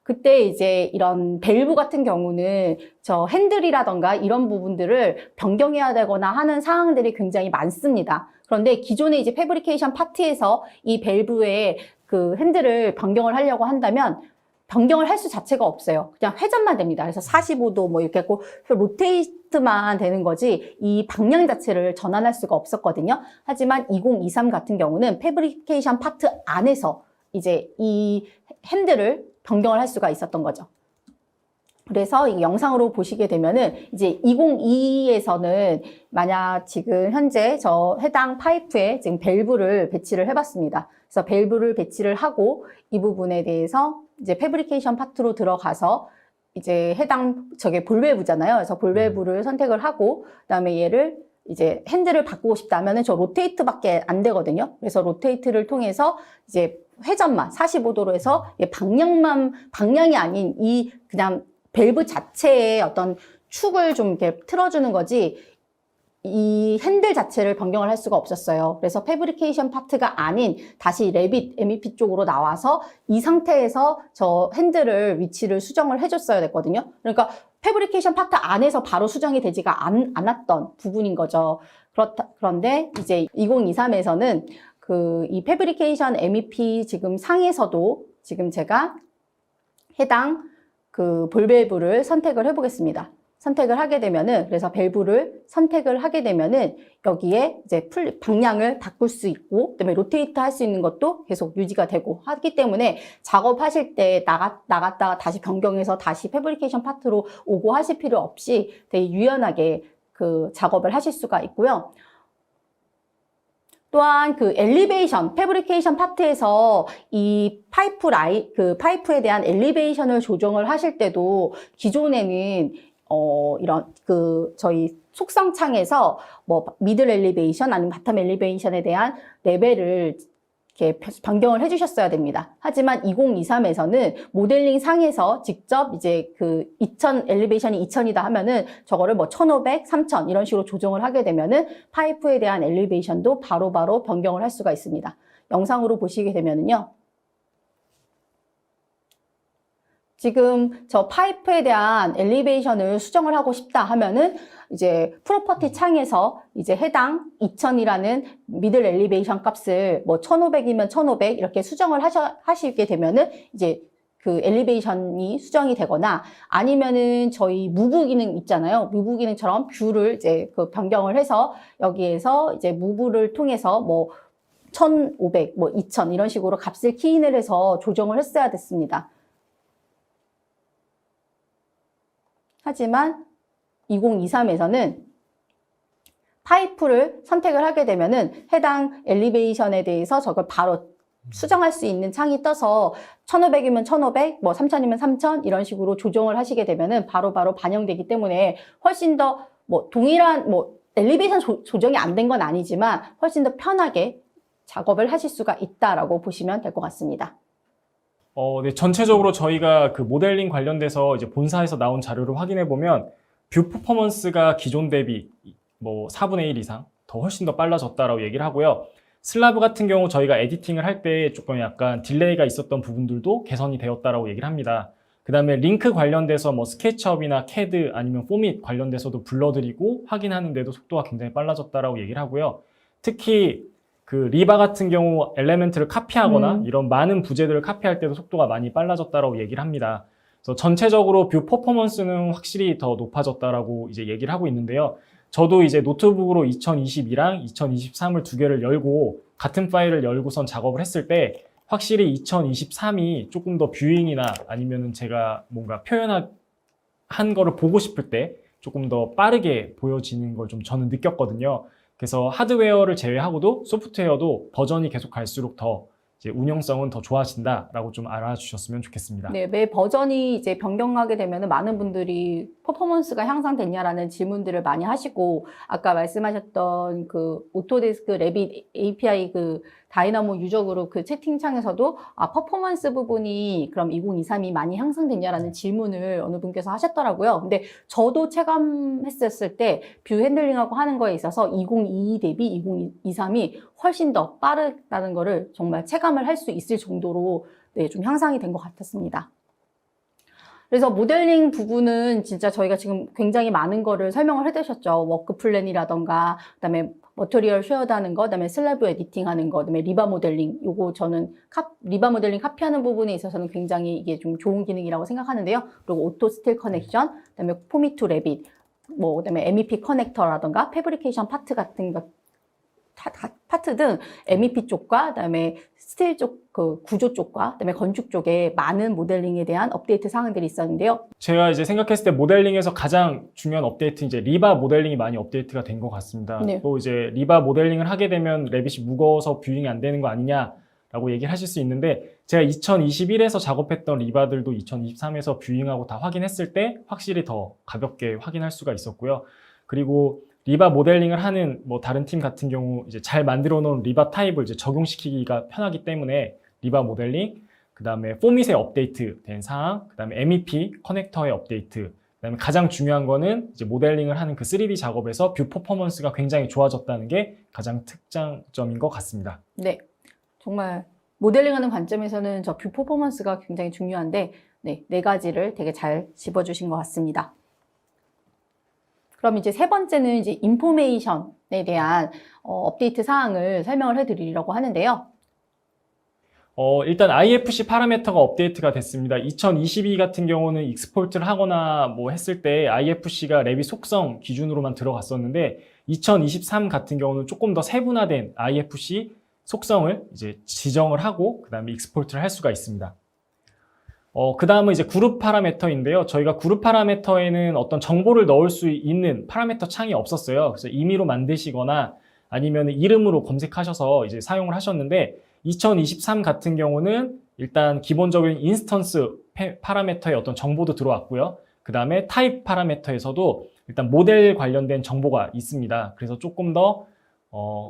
그때 이제 이런 밸브 같은 경우는 저 핸들이라던가 이런 부분들을 변경해야 되거나 하는 사항들이 굉장히 많습니다. 그런데 기존에 이제 패브리케이션 파트에서 이 밸브의 그 핸들을 변경을 하려고 한다면 변경을 할 수 자체가 없어요. 그냥 회전만 됩니다. 그래서 45도 뭐 이렇게 했고 로테이트만 되는 거지 이 방향 자체를 전환할 수가 없었거든요. 하지만 2023 같은 경우는 패브리케이션 파트 안에서 이제 이 핸들을 변경을 할 수가 있었던 거죠. 그래서 이 영상으로 보시게 되면은 이제 2022에서는 만약 지금 현재 저 해당 파이프에 지금 밸브를 배치를 해봤습니다. 그래서 밸브를 배치를 하고 이 부분에 대해서 이제 패브리케이션 파트로 들어가서 이제 해당 저게 볼밸브잖아요. 그래서 볼밸브를 선택을 하고 그다음에 얘를 이제 핸들을 바꾸고 싶다면은 저 로테이트밖에 안 되거든요. 그래서 로테이트를 통해서 이제 회전만 45도로 해서 방향이 아닌 이 그냥 밸브 자체의 어떤 축을 좀 이렇게 틀어주는 거지 이 핸들 자체를 변경을 할 수가 없었어요. 그래서 패브리케이션 파트가 아닌 다시 레빗 MEP 쪽으로 나와서 이 상태에서 저 핸들을 위치를 수정을 해줬어야 됐거든요. 그러니까 패브리케이션 파트 안에서 바로 수정이 되지가 않았던 부분인 거죠. 그런데 이제 2023에서는 이 패브리케이션 MEP 지금 상에서도 지금 제가 해당 그 볼밸브를 선택을 해보겠습니다. 선택을 하게 되면은, 그래서 밸브를 선택을 하게 되면은 여기에 이제 방향을 바꿀 수 있고, 그다음에 로테이트 할 수 있는 것도 계속 유지가 되고 하기 때문에 작업하실 때 나갔다가 다시 변경해서 다시 패브리케이션 파트로 오고 하실 필요 없이 되게 유연하게 그 작업을 하실 수가 있고요. 또한 그 엘리베이션, 패브리케이션 파트에서 이 파이프에 대한 엘리베이션을 조정을 하실 때도 기존에는 이런 저희 속성 창에서 뭐 미들 엘리베이션 아니면 바텀 엘리베이션에 대한 레벨을 이렇게 변경을 해주셨어야 됩니다. 하지만 2023에서는 모델링 상에서 직접 이제 그 2000 엘리베이션이 2000이다 하면은 저거를 뭐 1500, 3000 이런 식으로 조정을 하게 되면은 파이프에 대한 엘리베이션도 바로바로 변경을 할 수가 있습니다. 영상으로 보시게 되면은요. 지금 저 파이프에 대한 엘리베이션을 수정을 하고 싶다 하면은 이제 프로퍼티 창에서 이제 해당 2000이라는 미들 엘리베이션 값을 뭐 1500이면 1500 이렇게 수정을 하시게 되면은 이제 그 엘리베이션이 수정이 되거나 아니면은 저희 무브 기능 있잖아요. 무브 기능처럼 뷰를 이제 그 변경을 해서 여기에서 이제 무브를 통해서 뭐 1500, 뭐 2000 이런 식으로 값을 키인을 해서 조정을 했어야 됐습니다. 하지만 2023에서는 파이프를 선택을 하게 되면은 해당 엘리베이션에 대해서 저걸 바로 수정할 수 있는 창이 떠서 1500이면 1500, 뭐 3000이면 3000 이런 식으로 조정을 하시게 되면은 바로바로 반영되기 때문에 훨씬 더 뭐 동일한 뭐 엘리베이션 조정이 안 된 건 아니지만 훨씬 더 편하게 작업을 하실 수가 있다라고 보시면 될 것 같습니다. 네, 전체적으로 저희가 그 모델링 관련돼서 이제 본사에서 나온 자료를 확인해 보면 뷰 퍼포먼스가 기존 대비 뭐 4분의 1 이상 더 훨씬 더 빨라졌다라고 얘기를 하고요. 슬라브 같은 경우 저희가 에디팅을 할 때 조금 약간 딜레이가 있었던 부분들도 개선이 되었다라고 얘기를 합니다. 그 다음에 링크 관련돼서 뭐 스케치업이나 캐드 아니면 포밋 관련돼서도 불러드리고 확인하는데도 속도가 굉장히 빨라졌다라고 얘기를 하고요. 특히 그 리바 같은 경우 엘레멘트를 카피하거나 이런 많은 부재들을 카피할 때도 속도가 많이 빨라졌다라고 얘기를 합니다. 그래서 전체적으로 뷰 퍼포먼스는 확실히 더 높아졌다라고 이제 얘기를 하고 있는데요. 저도 이제 노트북으로 2022랑 2023을 두 개를 열고 같은 파일을 열고선 작업을 했을 때 확실히 2023이 조금 더 뷰잉이나 아니면은 제가 뭔가 표현한 거를 보고 싶을 때 조금 더 빠르게 보여지는 걸 좀 저는 느꼈거든요. 그래서 하드웨어를 제외하고도 소프트웨어도 버전이 계속 갈수록 더 이제 운영성은 더 좋아진다라고 좀 알아주셨으면 좋겠습니다. 네, 매 버전이 이제 변경하게 되면 많은 분들이 퍼포먼스가 향상됐냐라는 질문들을 많이 하시고 아까 말씀하셨던 그 오토데스크 레빗 API 그 다이나모 유저 그룹 그 채팅창에서도 퍼포먼스 부분이 그럼 2023이 많이 향상됐냐라는 질문을 어느 분께서 하셨더라고요. 근데 저도 체감했었을 때 뷰 핸들링하고 하는 거에 있어서 2022 대비 2023이 훨씬 더 빠르다는 거를 정말 체감을 할 수 있을 정도로 네, 좀 향상이 된 것 같았습니다. 그래서 모델링 부분은 진짜 저희가 지금 굉장히 많은 거를 설명을 해드렸죠. 워크 플랜이라던가, 그다음에 머터리얼 쉐어드하는 거, 그다음에 슬래브 에디팅하는 거, 그다음에 리바 모델링. 요거 저는 리바 모델링 카피하는 부분에 있어서는 굉장히 이게 좀 좋은 기능이라고 생각하는데요. 그리고 오토 스틸 커넥션, 그다음에 포밋 투 레빗, 뭐 그다음에 MEP 커넥터라던가 패브리케이션 파트 같은 것. 파트 등 MEP 쪽과 그다음에 스틸 쪽 그 구조 쪽과 그다음에 건축 쪽에 많은 모델링에 대한 업데이트 사항들이 있었는데요. 제가 이제 생각했을 때 모델링에서 가장 중요한 업데이트 이제 리바 모델링이 많이 업데이트가 된 것 같습니다. 네. 또 이제 리바 모델링을 하게 되면 레빗이 무거워서 뷰잉이 안 되는 거 아니냐라고 얘기를 하실 수 있는데 제가 2021에서 작업했던 리바들도 2023에서 뷰잉하고 다 확인했을 때 확실히 더 가볍게 확인할 수가 있었고요. 그리고 리바 모델링을 하는 뭐 다른 팀 같은 경우 이제 잘 만들어 놓은 리바 타입을 이제 적용시키기가 편하기 때문에 리바 모델링, 그 다음에 포밋에 업데이트 된 사항, 그 다음에 MEP 커넥터의 업데이트, 그 다음에 가장 중요한 거는 이제 모델링을 하는 그 3D 작업에서 뷰 퍼포먼스가 굉장히 좋아졌다는 게 가장 특장점인 것 같습니다. 네, 정말 모델링하는 관점에서는 저 뷰 퍼포먼스가 굉장히 중요한데 네 가지를 되게 잘 짚어주신 것 같습니다. 그럼 이제 세 번째는 이제 인포메이션에 대한 업데이트 사항을 설명을 해드리려고 하는데요. 일단 IFC 파라미터가 업데이트가 됐습니다. 2022 같은 경우는 익스포트를 하거나 뭐 했을 때 IFC가 레빗 속성 기준으로만 들어갔었는데 2023 같은 경우는 조금 더 세분화된 IFC 속성을 이제 지정을 하고 그 다음에 익스포트를 할 수가 있습니다. 그 다음은 이제 그룹 파라미터인데요. 저희가 그룹 파라미터에는 어떤 정보를 넣을 수 있는 파라미터 창이 없었어요. 그래서 임의로 만드시거나 아니면 이름으로 검색하셔서 이제 사용을 하셨는데 2023 같은 경우는 일단 기본적인 인스턴스 파라미터의 어떤 정보도 들어왔고요. 그 다음에 타입 파라미터에서도 일단 모델 관련된 정보가 있습니다. 그래서 조금 더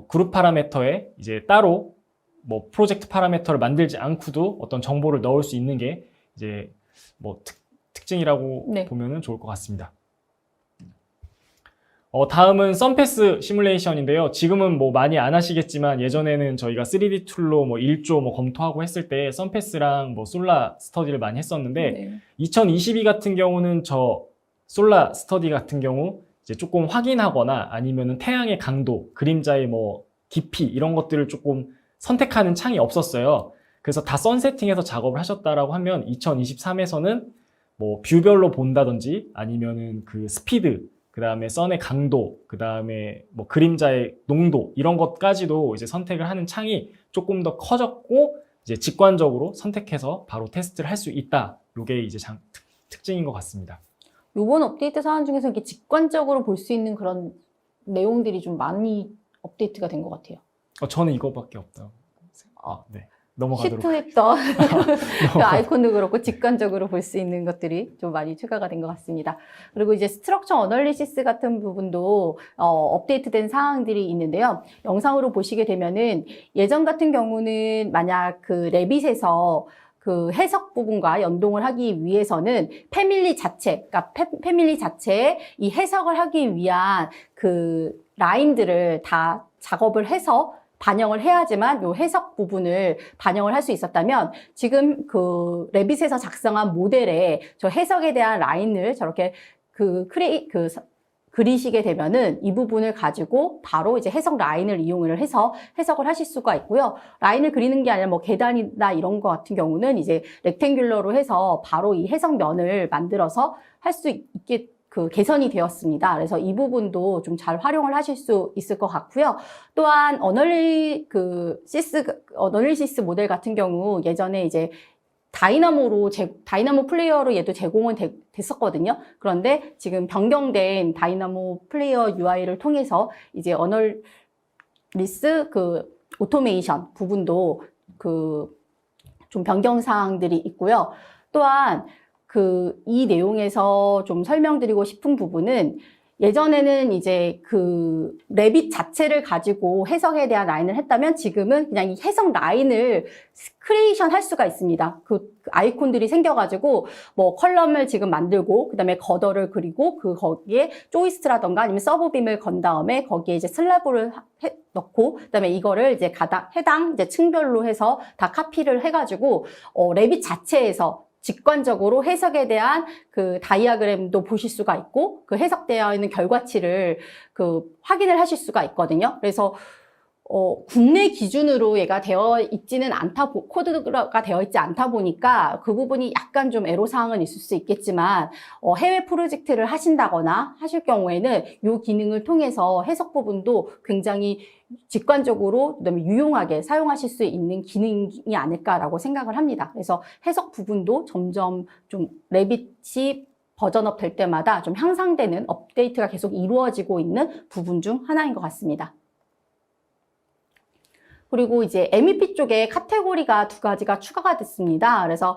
그룹 파라미터에 이제 따로 뭐 프로젝트 파라미터를 만들지 않고도 어떤 정보를 넣을 수 있는 게 이제 뭐 특징이라고 네. 보면은 좋을 것 같습니다. 다음은 썬패스 시뮬레이션인데요. 지금은 뭐 많이 안 하시겠지만 예전에는 저희가 3D 툴로 뭐 1조 뭐 검토하고 했을 때 썬패스랑 뭐 솔라 스터디를 많이 했었는데 네. 2022 같은 경우는 저 솔라 스터디 같은 경우 이제 조금 확인하거나 아니면은 태양의 강도, 그림자의 뭐 깊이 이런 것들을 조금 선택하는 창이 없었어요. 그래서 다 선세팅해서 작업을 하셨다라고 하면 2023에서는 뭐 뷰별로 본다든지 아니면은 그 스피드, 그 다음에 선의 강도, 그 다음에 뭐 그림자의 농도 이런 것까지도 이제 선택을 하는 창이 조금 더 커졌고 이제 직관적으로 선택해서 바로 테스트를 할 수 있다. 이게 이제 특징인 것 같습니다. 요번 업데이트 사안 중에서 이렇게 직관적으로 볼 수 있는 그런 내용들이 좀 많이 업데이트가 된 것 같아요. 저는 이거밖에 없다고. 네. 넘어가도록. 시트했던 그 아이콘도 그렇고 직관적으로 볼 수 있는 것들이 좀 많이 추가가 된 것 같습니다. 그리고 이제 스트럭처 어널리시스 같은 부분도 업데이트된 사항들이 있는데요. 영상으로 보시게 되면은 예전 같은 경우는 만약 그 레빗에서 그 해석 부분과 연동을 하기 위해서는 패밀리 자체, 그러니까 패밀리 자체에 이 해석을 하기 위한 그 라인들을 다 작업을 해서 반영을 해야지만 요 해석 부분을 반영을 할 수 있었다면 지금 그 레빗에서 작성한 모델에 저 해석에 대한 라인을 저렇게 그리시게 되면은 이 부분을 가지고 바로 이제 해석 라인을 이용을 해서 해석을 하실 수가 있고요. 라인을 그리는 게 아니라 뭐 계단이나 이런 거 같은 경우는 이제 렉탱귤러로 해서 바로 이 해석면을 만들어서 할 수 있게 그 개선이 되었습니다. 그래서 이 부분도 좀 잘 활용을 하실 수 있을 것 같고요. 또한 어널리시스 모델 같은 경우 예전에 이제 다이나모 플레이어로 얘도 제공은 됐었거든요. 그런데 지금 변경된 다이나모 플레이어 UI를 통해서 이제 어널리스 그 오토메이션 부분도 그 좀 변경 사항들이 있고요. 또한 이 내용에서 좀 설명드리고 싶은 부분은 예전에는 이제 그 레빗 자체를 가지고 해석에 대한 라인을 했다면 지금은 그냥 이 해석 라인을 크리에이션 할 수가 있습니다. 그 아이콘들이 생겨가지고 뭐 컬럼을 지금 만들고 그다음에 거더를 그리고 거기에 조이스트라던가 아니면 서브빔을 건 다음에 거기에 이제 슬래브를 넣고 그다음에 이거를 이제 해당 이제 층별로 해서 다 카피를 해가지고 레빗 자체에서 직관적으로 해석에 대한 그 다이아그램도 보실 수가 있고 그 해석되어 있는 결과치를 확인을 하실 수가 있거든요. 그래서 국내 기준으로 얘가 되어 있지는 않다, 코드가 되어 있지 않다 보니까 그 부분이 약간 좀 애로사항은 있을 수 있겠지만, 해외 프로젝트를 하신다거나 하실 경우에는 이 기능을 통해서 해석 부분도 굉장히 직관적으로, 그다음에 유용하게 사용하실 수 있는 기능이 아닐까라고 생각을 합니다. 그래서 해석 부분도 점점 좀 레빗이 버전업 될 때마다 좀 향상되는 업데이트가 계속 이루어지고 있는 부분 중 하나인 것 같습니다. 그리고 이제 MEP 쪽에 카테고리가 2가지가 추가가 됐습니다. 그래서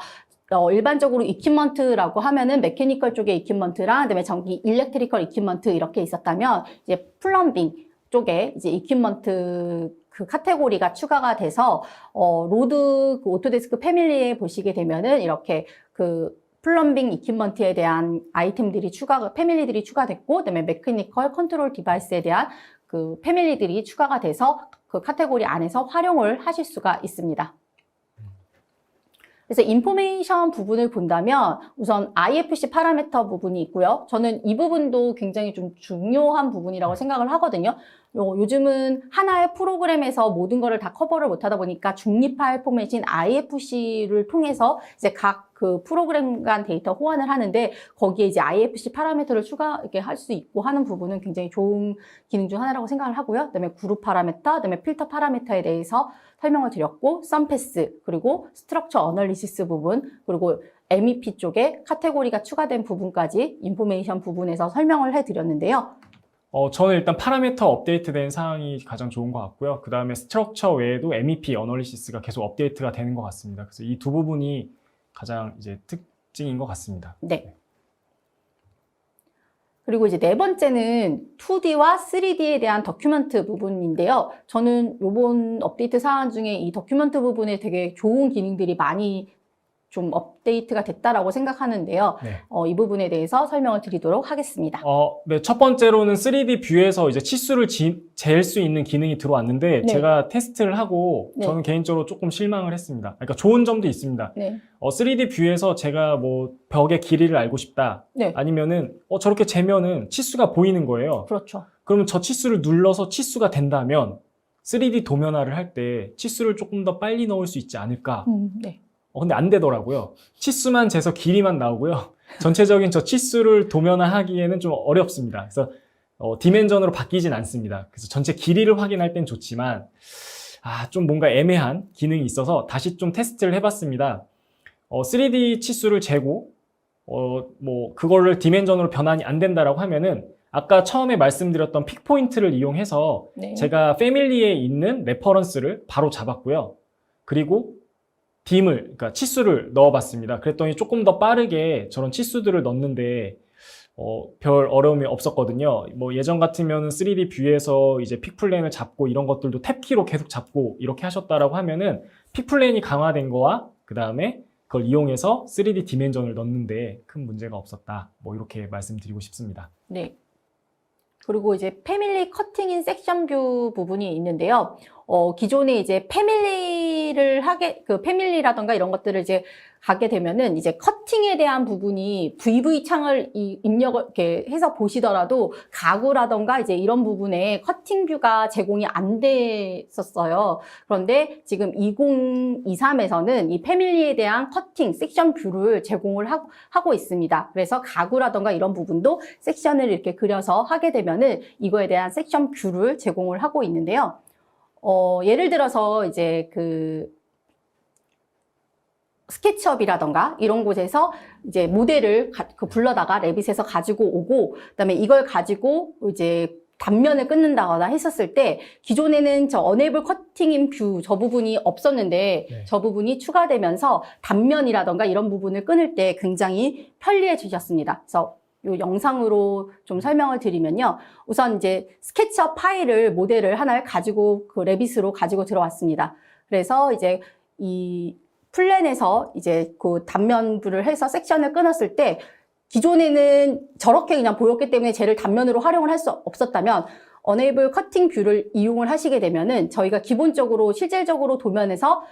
일반적으로 이퀴먼트라고 하면은 메케니컬 쪽에 이퀴먼트랑 그다음에 전기 일렉트리컬 이퀴먼트 이렇게 있었다면 이제 플럼빙 쪽에 이제 이퀴먼트 그 카테고리가 추가가 돼서 로드 그 오토데스크 패밀리에 보시게 되면은 이렇게 그 플럼빙 이퀴먼트에 대한 아이템들이 패밀리들이 추가됐고 그다음에 메케니컬 컨트롤 디바이스에 대한 그 패밀리들이 추가가 돼서 그 카테고리 안에서 활용을 하실 수가 있습니다. 그래서 인포메이션 부분을 본다면 우선 IFC 파라미터 부분이 있고요. 저는 이 부분도 굉장히 좀 중요한 부분이라고 생각을 하거든요. 요즘은 하나의 프로그램에서 모든 거를 다 커버를 못하다 보니까 중립 파일 포맷인 IFC를 통해서 이제 각 그 프로그램 간 데이터 호환을 하는데 거기에 이제 IFC 파라미터를 이렇게 할 수 있고 하는 부분은 굉장히 좋은 기능 중 하나라고 생각을 하고요. 그다음에 그룹 파라미터, 그다음에 필터 파라미터에 대해서 설명을 드렸고, 썸패스, 그리고 스트럭처 어널리시스 부분, 그리고 MEP 쪽에 카테고리가 추가된 부분까지 인포메이션 부분에서 설명을 해드렸는데요. 저는 일단 파라미터 업데이트된 사항이 가장 좋은 것 같고요. 그 다음에 스트럭처 외에도 MEP 어널리시스가 계속 업데이트가 되는 것 같습니다. 그래서 이 두 부분이 가장 이제 특징인 것 같습니다. 네. 그리고 이제 네 번째는 2D와 3D에 대한 더큐먼트 부분인데요. 저는 이번 업데이트 사안 중에 이 더큐먼트 부분에 되게 좋은 기능들이 많이 좀 업데이트가 됐다라고 생각하는데요. 네. 이 부분에 대해서 설명을 드리도록 하겠습니다. 네, 첫 번째로는 3D 뷰에서 이제 치수를 잴 수 있는 기능이 들어왔는데 네. 제가 테스트를 하고 네. 저는 개인적으로 조금 실망을 했습니다. 그러니까 좋은 점도 있습니다. 네. 3D 뷰에서 제가 뭐 벽의 길이를 알고 싶다. 네. 아니면은 저렇게 재면은 치수가 보이는 거예요. 그렇죠. 그러면 저 치수를 눌러서 치수가 된다면 3D 도면화를 할 때 치수를 조금 더 빨리 넣을 수 있지 않을까? 네. 근데 안 되더라고요. 치수만 재서 길이만 나오고요. 전체적인 저 치수를 도면화하기에는 좀 어렵습니다. 그래서 디멘전으로 바뀌진 않습니다. 그래서 전체 길이를 확인할 땐 좋지만 좀 뭔가 애매한 기능이 있어서 다시 좀 테스트를 해봤습니다. 3D 치수를 재고 뭐 그거를 디멘전으로 변환이 안 된다라고 하면은 아까 처음에 말씀드렸던 픽 포인트를 이용해서 네. 제가 패밀리에 있는 레퍼런스를 바로 잡았고요. 그리고 그러니까 치수를 넣어봤습니다. 그랬더니 조금 더 빠르게 저런 치수들을 넣는데 별 어려움이 없었거든요. 뭐 예전 같으면 3D 뷰에서 이제 픽 플랜을 잡고 이런 것들도 탭키로 계속 잡고 이렇게 하셨다라고 하면은 픽 플랜이 강화된 거와 그 다음에 그걸 이용해서 3D 디멘전을 넣는데 큰 문제가 없었다. 뭐 이렇게 말씀드리고 싶습니다. 네. 그리고 이제 패밀리 커팅인 섹션 뷰 부분이 있는데요. 기존에 이제 패밀리라던가 이런 것들을 이제 가게 되면은 이제 커팅에 대한 부분이 VV 창을 입력을 이렇게 해서 보시더라도 가구라던가 이제 이런 부분에 커팅 뷰가 제공이 안 됐었어요. 그런데 지금 2023에서는 이 패밀리에 대한 커팅 섹션 뷰를 제공을 하고 있습니다. 그래서 가구라던가 이런 부분도 섹션을 이렇게 그려서 하게 되면은 이거에 대한 섹션 뷰를 제공을 하고 있는데요. 예를 들어서 이제 스케치업이라던가 이런 곳에서 이제 모델을 불러다가 레빗에서 가지고 오고, 그다음에 이걸 가지고 이제 단면을 끊는다거나 했었을 때 기존에는 저 어네이블 커팅인 뷰 저 부분이 없었는데 네. 저 부분이 추가되면서 단면이라던가 이런 부분을 끊을 때 굉장히 편리해지셨습니다. 그래서 이 영상으로 좀 설명을 드리면요. 우선 이제 스케치업 파일을 모델을 하나를 가지고 그 레빗으로 가지고 들어왔습니다. 그래서 이제 이 플랜에서 이제 그 단면부를 해서 섹션을 끊었을 때 기존에는 저렇게 그냥 보였기 때문에 쟤를 단면으로 활용을 할 수 없었다면 어네이블 커팅 뷰를 이용을 하시게 되면은 저희가 기본적으로 실질적으로 도면에서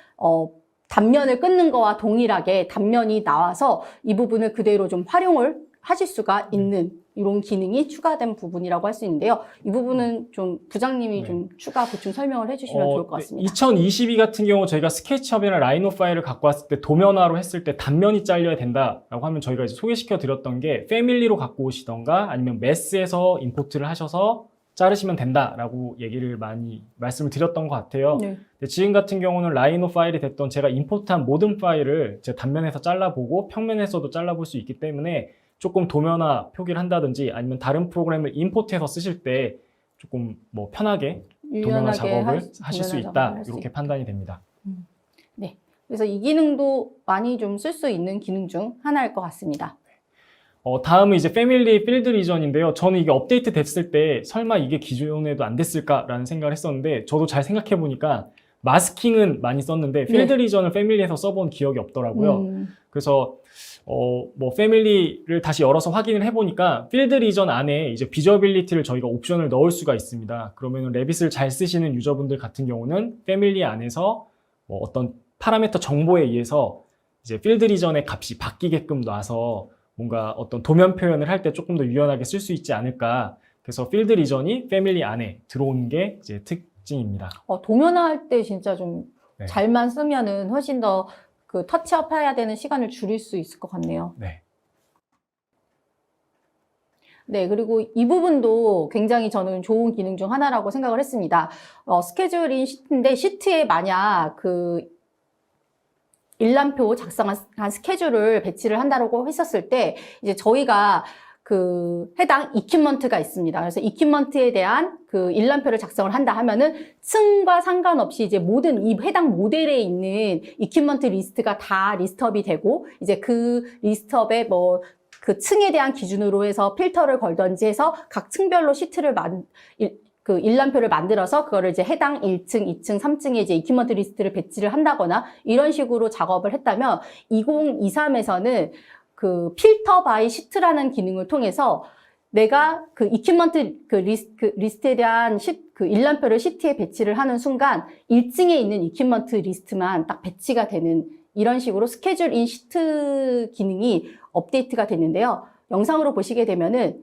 단면을 끊는 거와 동일하게 단면이 나와서 이 부분을 그대로 좀 활용을 하실 수가 있는 이런 기능이 추가된 부분이라고 할 수 있는데요. 이 부분은 좀 부장님이 좀 추가 보충 설명을 해주시면 좋을 것 같습니다. 2022 같은 경우 저희가 스케치업이나 라이노 파일을 갖고 왔을 때 도면화로 했을 때 단면이 잘려야 된다라고 하면 저희가 이제 소개시켜 드렸던 게 패밀리로 갖고 오시던가 아니면 매스에서 임포트를 하셔서 자르시면 된다라고 얘기를 많이 말씀을 드렸던 것 같아요. 네. 근데 지금 같은 경우는 라이노 파일이 됐던 제가 임포트한 모든 파일을 제 단면에서 잘라보고 평면에서도 잘라볼 수 있기 때문에 조금 도면화 표기를 한다든지 아니면 다른 프로그램을 임포트해서 쓰실 때 조금 뭐 편하게 도면화 작업을 하실 수 있다. 이렇게 판단이 됩니다. 네. 그래서 이 기능도 많이 좀 쓸 수 있는 기능 중 하나일 것 같습니다. 다음은 이제 패밀리 필드 리전인데요. 저는 이게 업데이트 됐을 때 설마 이게 기존에도 안 됐을까라는 생각을 했었는데 저도 잘 생각해 보니까 마스킹은 많이 썼는데 필드 리전을 패밀리에서 써본 기억이 없더라고요. 그래서 뭐 패밀리를 다시 열어서 확인을 해보니까 필드 리전 안에 이제 비저빌리티를 저희가 옵션을 넣을 수가 있습니다. 그러면 레빗을 잘 쓰시는 유저분들 같은 경우는 패밀리 안에서 뭐 어떤 파라미터 정보에 의해서 이제 필드 리전의 값이 바뀌게끔 놔서 뭔가 어떤 도면 표현을 할 때 조금 더 유연하게 쓸 수 있지 않을까. 그래서 필드 리전이 패밀리 안에 들어오는 게 이제 특징입니다. 도면화 할 때 진짜 좀 잘만 쓰면은 훨씬 더 그 터치업 해야 되는 시간을 줄일 수 있을 것 같네요. 네. 네, 그리고 이 부분도 굉장히 저는 좋은 기능 중 하나라고 생각을 했습니다. 스케줄인 시트인데 시트에 만약 그 일람표 작성한 스케줄을 배치를 한다고 했었을 때 이제 저희가 그 해당 이퀴먼트가 있습니다. 그래서 이퀴먼트에 대한 그 일람표를 작성을 한다 하면은 층과 상관없이 이제 모든 이 해당 모델에 있는 이퀴먼트 리스트가 다 리스트업이 되고 이제 그 리스트업에 뭐 그 층에 대한 기준으로 해서 필터를 걸던지 해서 각 층별로 시트를 그 일람표를 만들어서 그거를 이제 해당 1층, 2층, 3층에 이제 이퀴먼트 리스트를 배치를 한다거나 이런 식으로 작업을 했다면 2023에서는 그 필터 바이 시트라는 기능을 통해서 내가 그 이퀴먼트 리스트에 대한 그 일람표를 시트에 배치를 하는 순간 1층에 있는 이퀴먼트 리스트만 딱 배치가 되는 이런 식으로 스케줄 인 시트 기능이 업데이트가 됐는데요. 영상으로 보시게 되면은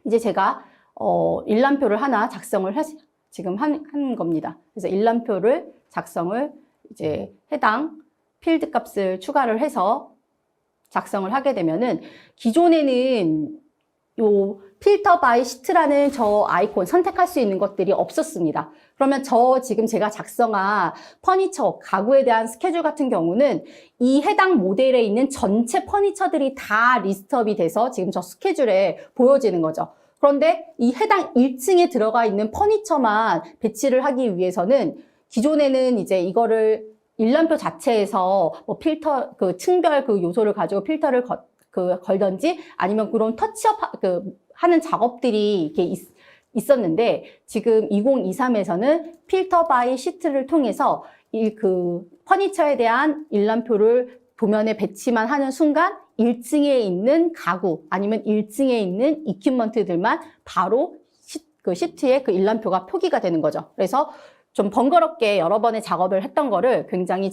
이제 제가 일람표를 하나 작성을 지금 한 겁니다. 그래서 일람표를 작성을 이제 해당 필드 값을 추가를 해서 작성을 하게 되면은 기존에는 요 필터 바이 시트라는 저 아이콘 선택할 수 있는 것들이 없었습니다. 그러면 저 지금 제가 작성한 퍼니처, 가구에 대한 스케줄 같은 경우는 이 해당 모델에 있는 전체 퍼니처들이 다 리스트업이 돼서 지금 저 스케줄에 보여지는 거죠. 그런데 이 해당 1층에 들어가 있는 퍼니처만 배치를 하기 위해서는 기존에는 이제 이거를 일람표 자체에서 뭐 필터, 그 층별 그 요소를 가지고 필터를 걸던지 아니면 그런 터치업 하는 작업들이 이렇게 있었는데 지금 2023에서는 필터 바이 시트를 통해서 그 퍼니처에 대한 일람표를 도면에 배치만 하는 순간 1층에 있는 가구 아니면 1층에 있는 이퀴먼트들만 바로 그 시트에 그 일람표가 표기가 되는 거죠. 그래서 좀 번거롭게 여러 번의 작업을 했던 거를 굉장히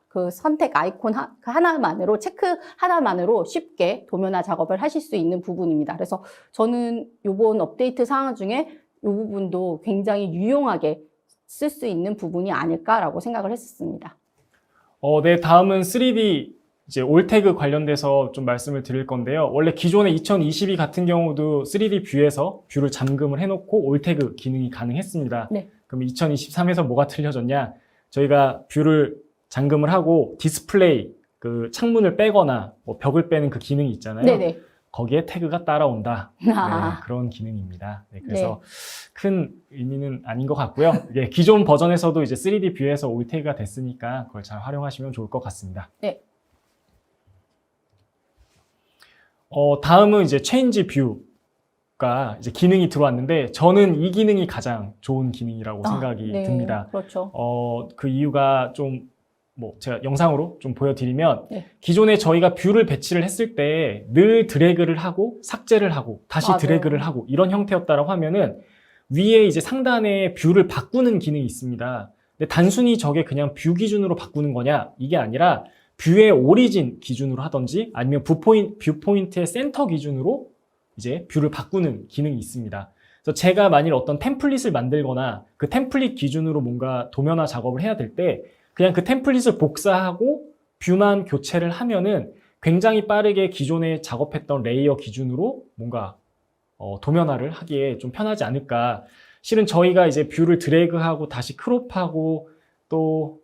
그 선택 아이콘 하나만으로, 체크 하나만으로 쉽게 도면화 작업을 하실 수 있는 부분입니다. 그래서 저는 이번 업데이트 사항 중에 이 부분도 굉장히 유용하게 쓸 수 있는 부분이 아닐까라고 생각을 했었습니다. 네, 다음은 3D 이제 올태그 관련돼서 좀 말씀을 드릴 건데요. 원래 기존의 2022 같은 경우도 3D 뷰에서 뷰를 잠금을 해놓고 올태그 기능이 가능했습니다. 네. 그럼 2023에서 뭐가 틀려졌냐? 저희가 뷰를 잠금을 하고 디스플레이 그 창문을 빼거나 뭐 벽을 빼는 그 기능이 있잖아요. 네네. 거기에 태그가 따라온다. 아. 네, 그런 기능입니다. 네, 그래서 큰 의미는 아닌 것 같고요. 예, 기존 버전에서도 이제 3D 뷰에서 올 태그가 됐으니까 그걸 잘 활용하시면 좋을 것 같습니다. 네. 다음은 이제 체인지 뷰가 이제 기능이 들어왔는데 저는 이 기능이 가장 좋은 기능이라고 생각이 네, 듭니다. 그렇죠. 그 이유가 좀 뭐 제가 영상으로 좀 보여드리면 네. 기존에 저희가 뷰를 배치를 했을 때 늘 드래그를 하고 삭제를 하고 다시 맞아요. 드래그를 하고 이런 형태였다라고 하면은 위에 이제 상단에 뷰를 바꾸는 기능이 있습니다. 근데 단순히 저게 그냥 뷰 기준으로 바꾸는 거냐? 이게 아니라 뷰의 오리진 기준으로 하든지 아니면 뷰 포인트의 센터 기준으로 이제 뷰를 바꾸는 기능이 있습니다. 그래서 제가 만일 어떤 템플릿을 만들거나 그 템플릿 기준으로 뭔가 도면화 작업을 해야 될 때 그냥 그 템플릿을 복사하고 뷰만 교체를 하면은 굉장히 빠르게 기존에 작업했던 레이어 기준으로 뭔가 도면화를 하기에 좀 편하지 않을까. 실은 저희가 이제 뷰를 드래그하고 다시 크롭하고 또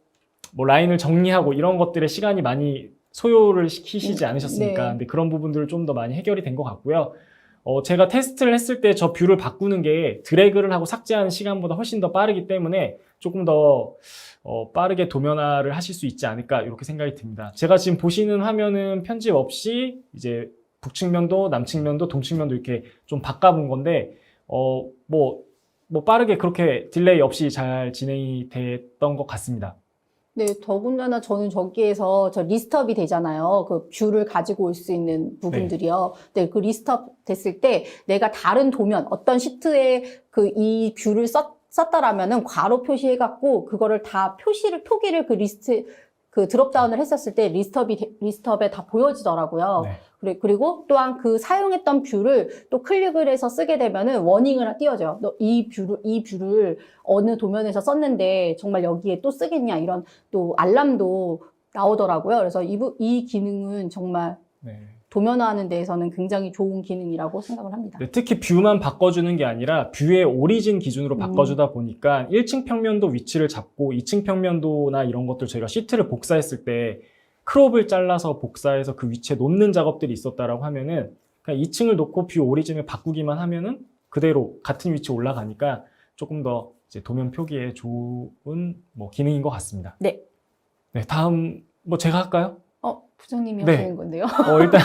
뭐 라인을 정리하고 이런 것들에 시간이 많이 소요를 시키시지 않으셨습니까? 네. 근데 그런 부분들을 좀 더 많이 해결이 된 것 같고요. 제가 테스트를 했을 때 저 뷰를 바꾸는 게 드래그를 하고 삭제하는 시간보다 훨씬 더 빠르기 때문에 조금 더 빠르게 도면화를 하실 수 있지 않을까 이렇게 생각이 듭니다. 제가 지금 보시는 화면은 편집 없이 이제 북측면도 남측면도 동측면도 이렇게 좀 바꿔본 건데 뭐 빠르게 그렇게 딜레이 없이 잘 진행이 됐던 것 같습니다. 네, 더군다나 저는 저기에서 저 리스트업이 되잖아요. 그 뷰를 가지고 올 수 있는 부분들이요. 네, 그 리스트업 됐을 때 내가 다른 도면, 어떤 시트에 이 뷰를 썼다라면은 괄호 표시해갖고 그거를 다 표기를 그 리스트, 그 드롭다운을 했었을 때 리스트업에 다 보여지더라고요. 네. 그리고 또한 그 사용했던 뷰를 또 클릭을 해서 쓰게 되면은 워닝을 띄워줘요. 너 이 뷰를 어느 도면에서 썼는데 정말 여기에 또 쓰겠냐 이런 또 알람도 나오더라고요. 그래서 이 기능은 정말 네. 도면화하는 데에서는 굉장히 좋은 기능이라고 생각을 합니다. 네, 특히 뷰만 바꿔주는 게 아니라 뷰의 오리진 기준으로 바꿔주다 보니까 1층 평면도 위치를 잡고 2층 평면도나 이런 것들 저희가 시트를 복사했을 때 크롭을 잘라서 복사해서 그 위치에 놓는 작업들이 있었다라고 하면은 그냥 2층을 놓고 뷰 오리진을 바꾸기만 하면은 그대로 같은 위치에 올라가니까 조금 더 이제 도면 표기에 좋은 뭐 기능인 것 같습니다. 네. 네, 다음 뭐 제가 할까요? 부장님이 네. 하시는 건데요. 일단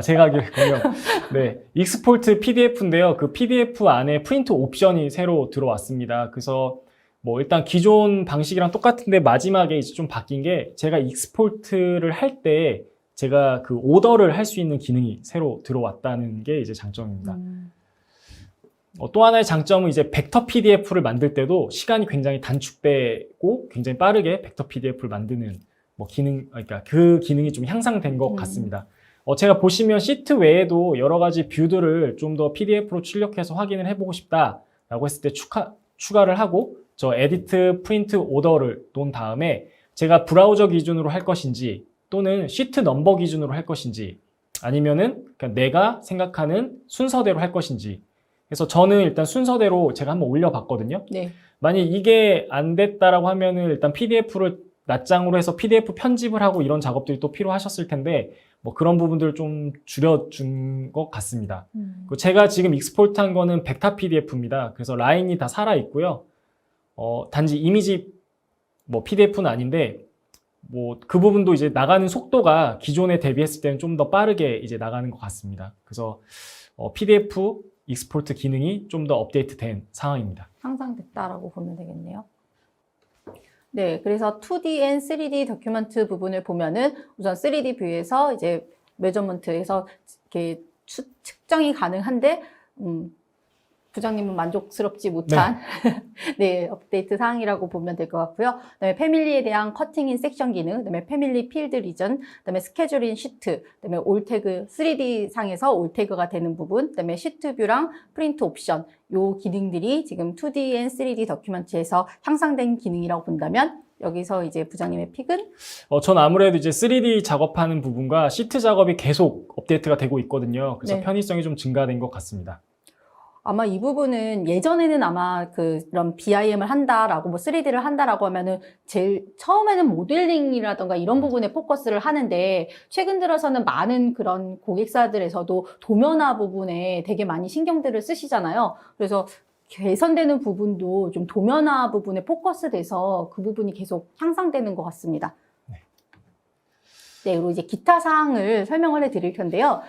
제가 하겠군요. 네, 익스포트 PDF인데요. 그 PDF 안에 프린트 옵션이 새로 들어왔습니다. 그래서 뭐 일단 기존 방식이랑 똑같은데 마지막에 이제 좀 바뀐 게 제가 익스포트를 할 때 제가 그 오더를 할 수 있는 기능이 새로 들어왔다는 게 이제 장점입니다. 또 하나의 장점은 이제 벡터 PDF를 만들 때도 시간이 굉장히 단축되고 굉장히 빠르게 벡터 PDF를 만드는 뭐 그러니까 그 기능이 좀 향상된 것 같습니다. 제가 보시면 시트 외에도 여러 가지 뷰들을 좀 더 PDF로 출력해서 확인을 해보고 싶다라고 했을 때 추가를 하고 저 에디트 프린트 오더를 놓은 다음에 제가 브라우저 기준으로 할 것인지 또는 시트 넘버 기준으로 할 것인지 아니면은 그냥 내가 생각하는 순서대로 할 것인지. 그래서 저는 일단 순서대로 제가 한번 올려봤거든요. 네. 만약 이게 안 됐다라고 하면은 일단 PDF를 낱장으로 해서 PDF 편집을 하고 이런 작업들이 또 필요하셨을 텐데 뭐 그런 부분들을 좀 줄여준 것 같습니다. 그리고 제가 지금 익스포트한 거는 벡터 PDF입니다. 그래서 라인이 다 살아 있고요. 단지 이미지 뭐 PDF는 아닌데 뭐 그 부분도 이제 나가는 속도가 기존에 대비했을 때는 좀 더 빠르게 이제 나가는 것 같습니다. 그래서 PDF 익스포트 기능이 좀 더 업데이트된 상황입니다. 향상됐다라고 보면 되겠네요. 네, 그래서 2D and 3D 도큐먼트 부분을 보면은 우선 3D 뷰에서 이제 메저먼트에서 이렇게 측정이 가능한데 부장님은 만족스럽지 못한 네, 업데이트 사항이라고 보면 될 것 같고요. 그다음에 패밀리에 대한 커팅인 섹션 기능, 그다음에 패밀리 필드 리전, 그다음에 스케줄인 시트, 그다음에 올 태그 3D 상에서 올 태그가 되는 부분, 그다음에 시트 뷰랑 프린트 옵션 요 기능들이 지금 2D and 3D 도큐먼트에서 향상된 기능이라고 본다면 여기서 이제 부장님의 픽은? 전 아무래도 이제 3D 작업하는 부분과 시트 작업이 계속 업데이트가 되고 있거든요. 그래서 네. 편의성이 좀 증가된 것 같습니다. 아마 이 부분은 예전에는 아마 그런 BIM을 한다라고 뭐 3D를 한다라고 하면은 제일 처음에는 모델링이라던가 이런 부분에 포커스를 하는데 최근 들어서는 많은 그런 고객사들에서도 도면화 부분에 되게 많이 신경들을 쓰시잖아요. 그래서 개선되는 부분도 좀 도면화 부분에 포커스돼서 그 부분이 계속 향상되는 것 같습니다. 네, 그리고 이제 기타 사항을 설명을 해드릴 텐데요.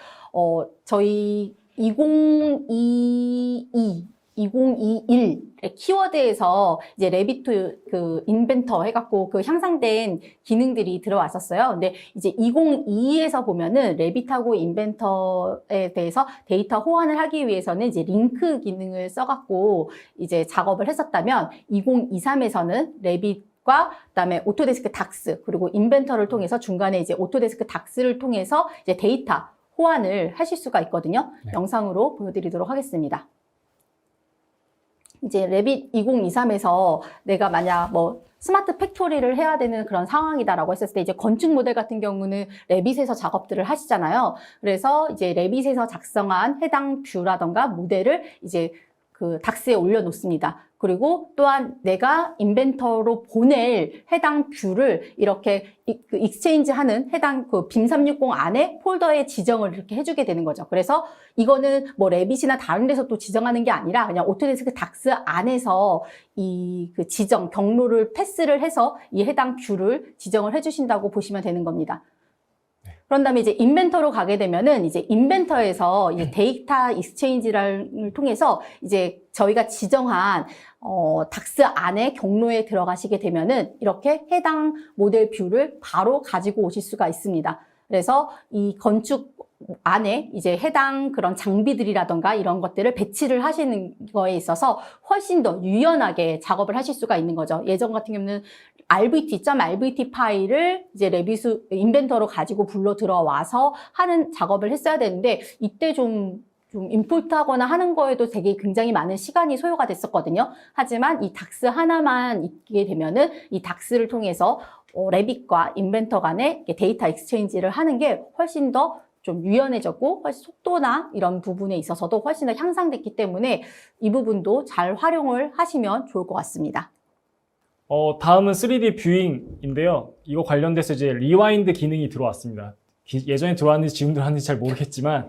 저희 2021 키워드에서 이제 레비트 그 인벤터 해갖고 그 향상된 기능들이 들어왔었어요. 근데 이제 2022에서 보면은 레빗하고 인벤터에 대해서 데이터 호환을 하기 위해서는 이제 링크 기능을 써갖고 이제 작업을 했었다면 2023에서는 레빗과 그다음에 오토데스크 닥스 그리고 인벤터를 통해서 중간에 이제 오토데스크 닥스를 통해서 이제 데이터 호환을 하실 수가 있거든요. 네. 영상으로 보여드리도록 하겠습니다. 이제 레빗 2023에서 내가 만약 뭐 스마트 팩토리를 해야 되는 그런 상황이다라고 했었을 때 이제 건축 모델 같은 경우는 레빗에서 작업들을 하시잖아요. 그래서 이제 레빗에서 작성한 해당 뷰라던가 모델을 이제 그 닥스에 올려놓습니다. 그리고 또한 내가 인벤터로 보낼 해당 뷰를 이렇게 그 익스체인지 하는 해당 그 빔 360 안에 폴더에 지정을 이렇게 해주게 되는 거죠. 그래서 이거는 뭐 레빗이나 다른 데서 또 지정하는 게 아니라 그냥 오토데스크 닥스 안에서 이 그 지정 경로를 패스를 해서 이 해당 뷰를 지정을 해주신다고 보시면 되는 겁니다. 그런 다음에 이제 인벤터로 가게 되면은 이제 인벤터에서 이제 데이터 익스체인지를 통해서 이제 저희가 지정한 닥스 안에 경로에 들어가시게 되면은 이렇게 해당 모델 뷰를 바로 가지고 오실 수가 있습니다. 그래서 이 건축 안에 이제 해당 그런 장비들이라던가 이런 것들을 배치를 하시는 거에 있어서 훨씬 더 유연하게 작업을 하실 수가 있는 거죠. 예전 같은 경우는 rvt 파일을 이제 레빗 인벤터로 가지고 불러 들어와서 하는 작업을 했어야 되는데 이때 좀 임포트하거나 하는 거에도 되게 굉장히 많은 시간이 소요가 됐었거든요. 하지만 이 닥스 하나만 있게 되면은 이 닥스를 통해서 레빗과 인벤터 간에 데이터 익스체인지를 하는 게 훨씬 더 좀 유연해졌고 훨씬 속도나 이런 부분에 있어서도 훨씬 더 향상됐기 때문에 이 부분도 잘 활용을 하시면 좋을 것 같습니다. 다음은 3D 뷰잉인데요. 이거 관련돼서 이제 리와인드 기능이 들어왔습니다. 예전에 들어왔는지 지금 들어왔는지 잘 모르겠지만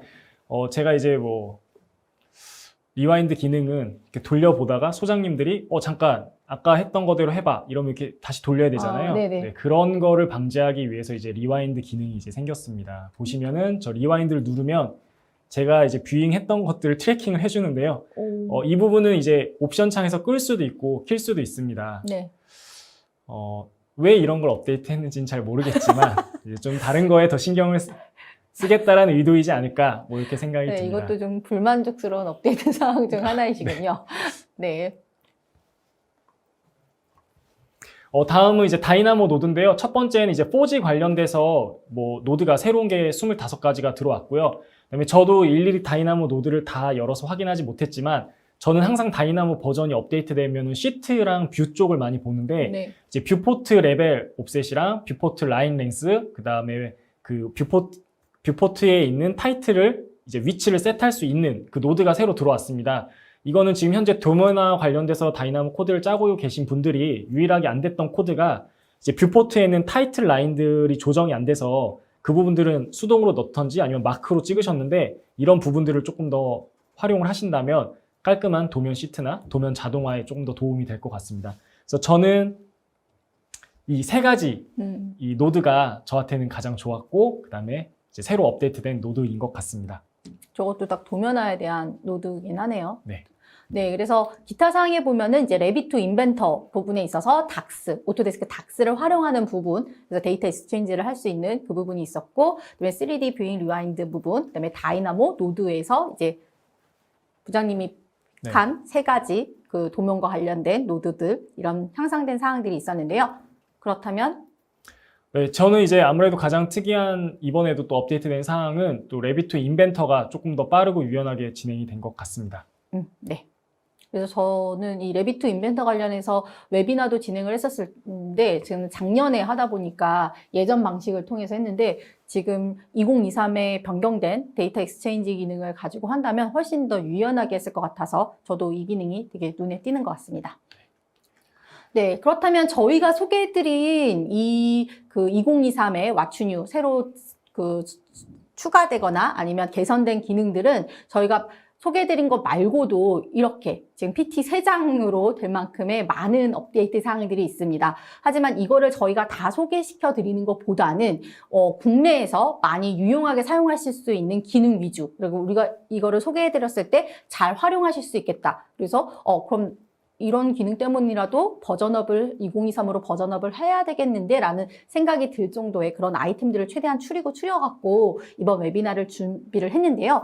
제가 이제 뭐 리와인드 기능은 이렇게 돌려보다가 소장님들이 잠깐 아까 했던 거대로 해봐 이러면 이렇게 다시 돌려야 되잖아요. 네, 그런 거를 방지하기 위해서 이제 리와인드 기능이 이제 생겼습니다. 보시면은 저 리와인드를 누르면 제가 이제 뷰잉 했던 것들을 트래킹을 해주는데요. 이 부분은 이제 옵션 창에서 끌 수도 있고 킬 수도 있습니다. 네. 왜 이런 걸 업데이트 했는지는 잘 모르겠지만 이제 좀 다른 거에 더 신경을 쓰겠다라는 의도이지 않을까 뭐 이렇게 생각이 네, 듭니다. 이것도 좀 불만족스러운 업데이트 사항 중 하나이시군요. 네. 다음은 이제 다이나모 노드인데요. 첫 번째는 이제 4G 관련돼서 뭐 노드가 새로운 게 25가지가 들어왔고요. 그다음에 저도 일일이 다이나모 노드를 다 열어서 확인하지 못했지만 저는 항상 다이나모 버전이 업데이트되면 시트랑 뷰 쪽을 많이 보는데 네. 이제 뷰포트 레벨 옵셋이랑 뷰포트 라인 랭스 그다음에 그 뷰포트 뷰포트에 있는 타이틀을 이제 위치를 셋할 수 있는 그 노드가 새로 들어왔습니다. 이거는 지금 현재 도면화 관련돼서 다이나모 코드를 짜고 계신 분들이 유일하게 안 됐던 코드가 이제 뷰포트에는 타이틀 라인들이 조정이 안 돼서 그 부분들은 수동으로 넣던지 아니면 마크로 찍으셨는데 이런 부분들을 조금 더 활용을 하신다면 깔끔한 도면 시트나 도면 자동화에 조금 더 도움이 될 것 같습니다. 그래서 저는 이 세 가지 이 노드가 저한테는 가장 좋았고 그다음에 이제 새로 업데이트된 노드인 것 같습니다. 저것도 딱 도면화에 대한 노드이긴 하네요. 네. 네, 그래서 기타 사항에 보면은 이제 레빗2 인벤터 부분에 있어서 닥스, 오토데스크 닥스를 활용하는 부분, 그래서 데이터 익스체인지를 할 수 있는 그 부분이 있었고, 그다음에 3D 뷰잉 리와인드 부분, 그다음에 다이나모 노드에서 이제 부장님이 네. 간 세 가지 그 도면과 관련된 노드들 이런 향상된 사항들이 있었는데요. 그렇다면 네, 저는 이제 아무래도 가장 특이한 이번에도 또 업데이트된 사항은 또 레빗2 인벤터가 조금 더 빠르고 유연하게 진행이 된 것 같습니다. 네. 그래서 저는 이 레빗2 인벤터 관련해서 웨비나도 진행을 했었는데 지금 작년에 하다 보니까 예전 방식을 통해서 했는데 지금 2023에 변경된 데이터 익스체인지 기능을 가지고 한다면 훨씬 더 유연하게 했을 것 같아서 저도 이 기능이 되게 눈에 띄는 것 같습니다. 네, 그렇다면 저희가 소개해드린 이 그 2023의 What's New 새로 그 추가되거나 아니면 개선된 기능들은 저희가 소개해드린 것 말고도 이렇게 지금 PT 3장으로 될 만큼의 많은 업데이트 사항들이 있습니다. 하지만 이거를 저희가 다 소개시켜 드리는 것보다는 국내에서 많이 유용하게 사용하실 수 있는 기능 위주, 그리고 우리가 이거를 소개해드렸을 때 잘 활용하실 수 있겠다. 그래서 그럼 이런 기능 때문이라도 버전업을 2023으로 버전업을 해야 되겠는데 라는 생각이 들 정도의 그런 아이템들을 최대한 추려갖고 이번 웨비나를 준비를 했는데요.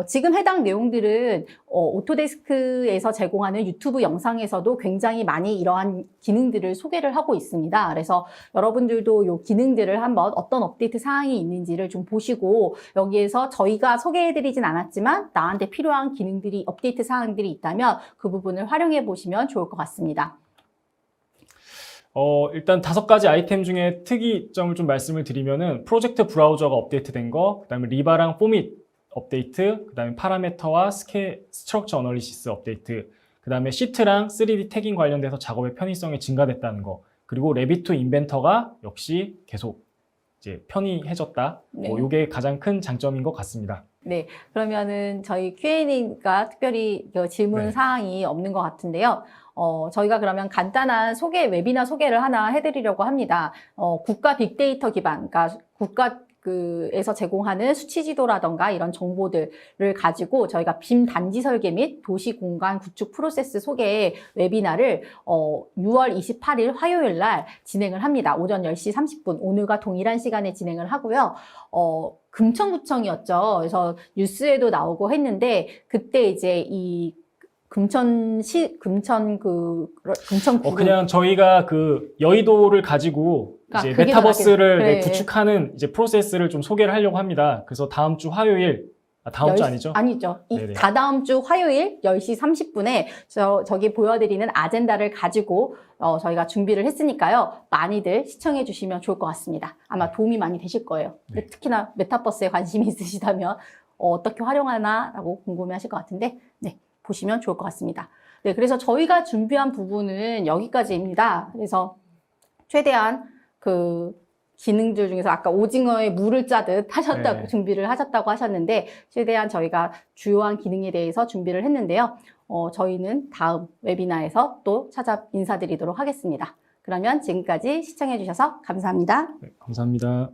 지금 해당 내용들은 오토데스크에서 제공하는 유튜브 영상에서도 굉장히 많이 이러한 기능들을 소개를 하고 있습니다. 그래서 여러분들도 이 기능들을 한번 어떤 업데이트 사항이 있는지를 좀 보시고 여기에서 저희가 소개해드리진 않았지만 나한테 필요한 기능들이 업데이트 사항들이 있다면 그 부분을 활용해 보시면 좋을 것 같습니다. 일단 5가지 아이템 중에 특이점을 좀 말씀을 드리면은 프로젝트 브라우저가 업데이트된 거, 그다음에 리바랑 포밋 업데이트, 그다음에 파라메터와 스트럭처 어널리시스 업데이트, 그다음에 시트랑 3D 태깅 관련돼서 작업의 편의성이 증가됐다는 거, 그리고 레빗2 인벤터가 역시 계속 이제 편의해졌다. 네. 이게 가장 큰 장점인 것 같습니다. 네, 그러면은 저희 Q&A가 특별히 질문 네. 사항이 없는 것 같은데요. 저희가 그러면 간단한 웨비나 소개를 하나 해드리려고 합니다. 국가 빅데이터 기반, 그러니까 국가에서 제공하는 수치 지도라던가 이런 정보들을 가지고 저희가 빔 단지 설계 및 도시 공간 구축 프로세스 소개 웨비나를 6월 28일 화요일 날 진행을 합니다. 오전 10시 30분, 오늘과 동일한 시간에 진행을 하고요. 금천구청이었죠. 그래서 뉴스에도 나오고 했는데 그때 이제 이 금천구 그냥 저희가 그 여의도를 가지고 그러니까 이제 그게 더 메타버스를 그래. 구축하는 이제 프로세스를 좀 소개를 하려고 합니다. 그래서 다음 주 화요일, 다음 주 아니죠? 아니죠. 네네. 다다음 주 화요일 10시 30분에 저기 보여드리는 아젠다를 가지고 저희가 준비를 했으니까요. 많이들 시청해 주시면 좋을 것 같습니다. 아마 도움이 많이 되실 거예요. 네. 특히나 메타버스에 관심이 있으시다면 어떻게 활용하나라고 궁금해하실 것 같은데 네, 보시면 좋을 것 같습니다. 네, 그래서 저희가 준비한 부분은 여기까지입니다. 그래서 최대한 그 기능들 중에서 아까 오징어에 물을 짜듯 하셨다고 네. 준비를 하셨다고 하셨는데 최대한 저희가 주요한 기능에 대해서 준비를 했는데요. 저희는 다음 웨비나에서 또 찾아 인사드리도록 하겠습니다. 그러면 지금까지 시청해 주셔서 감사합니다. 네, 감사합니다.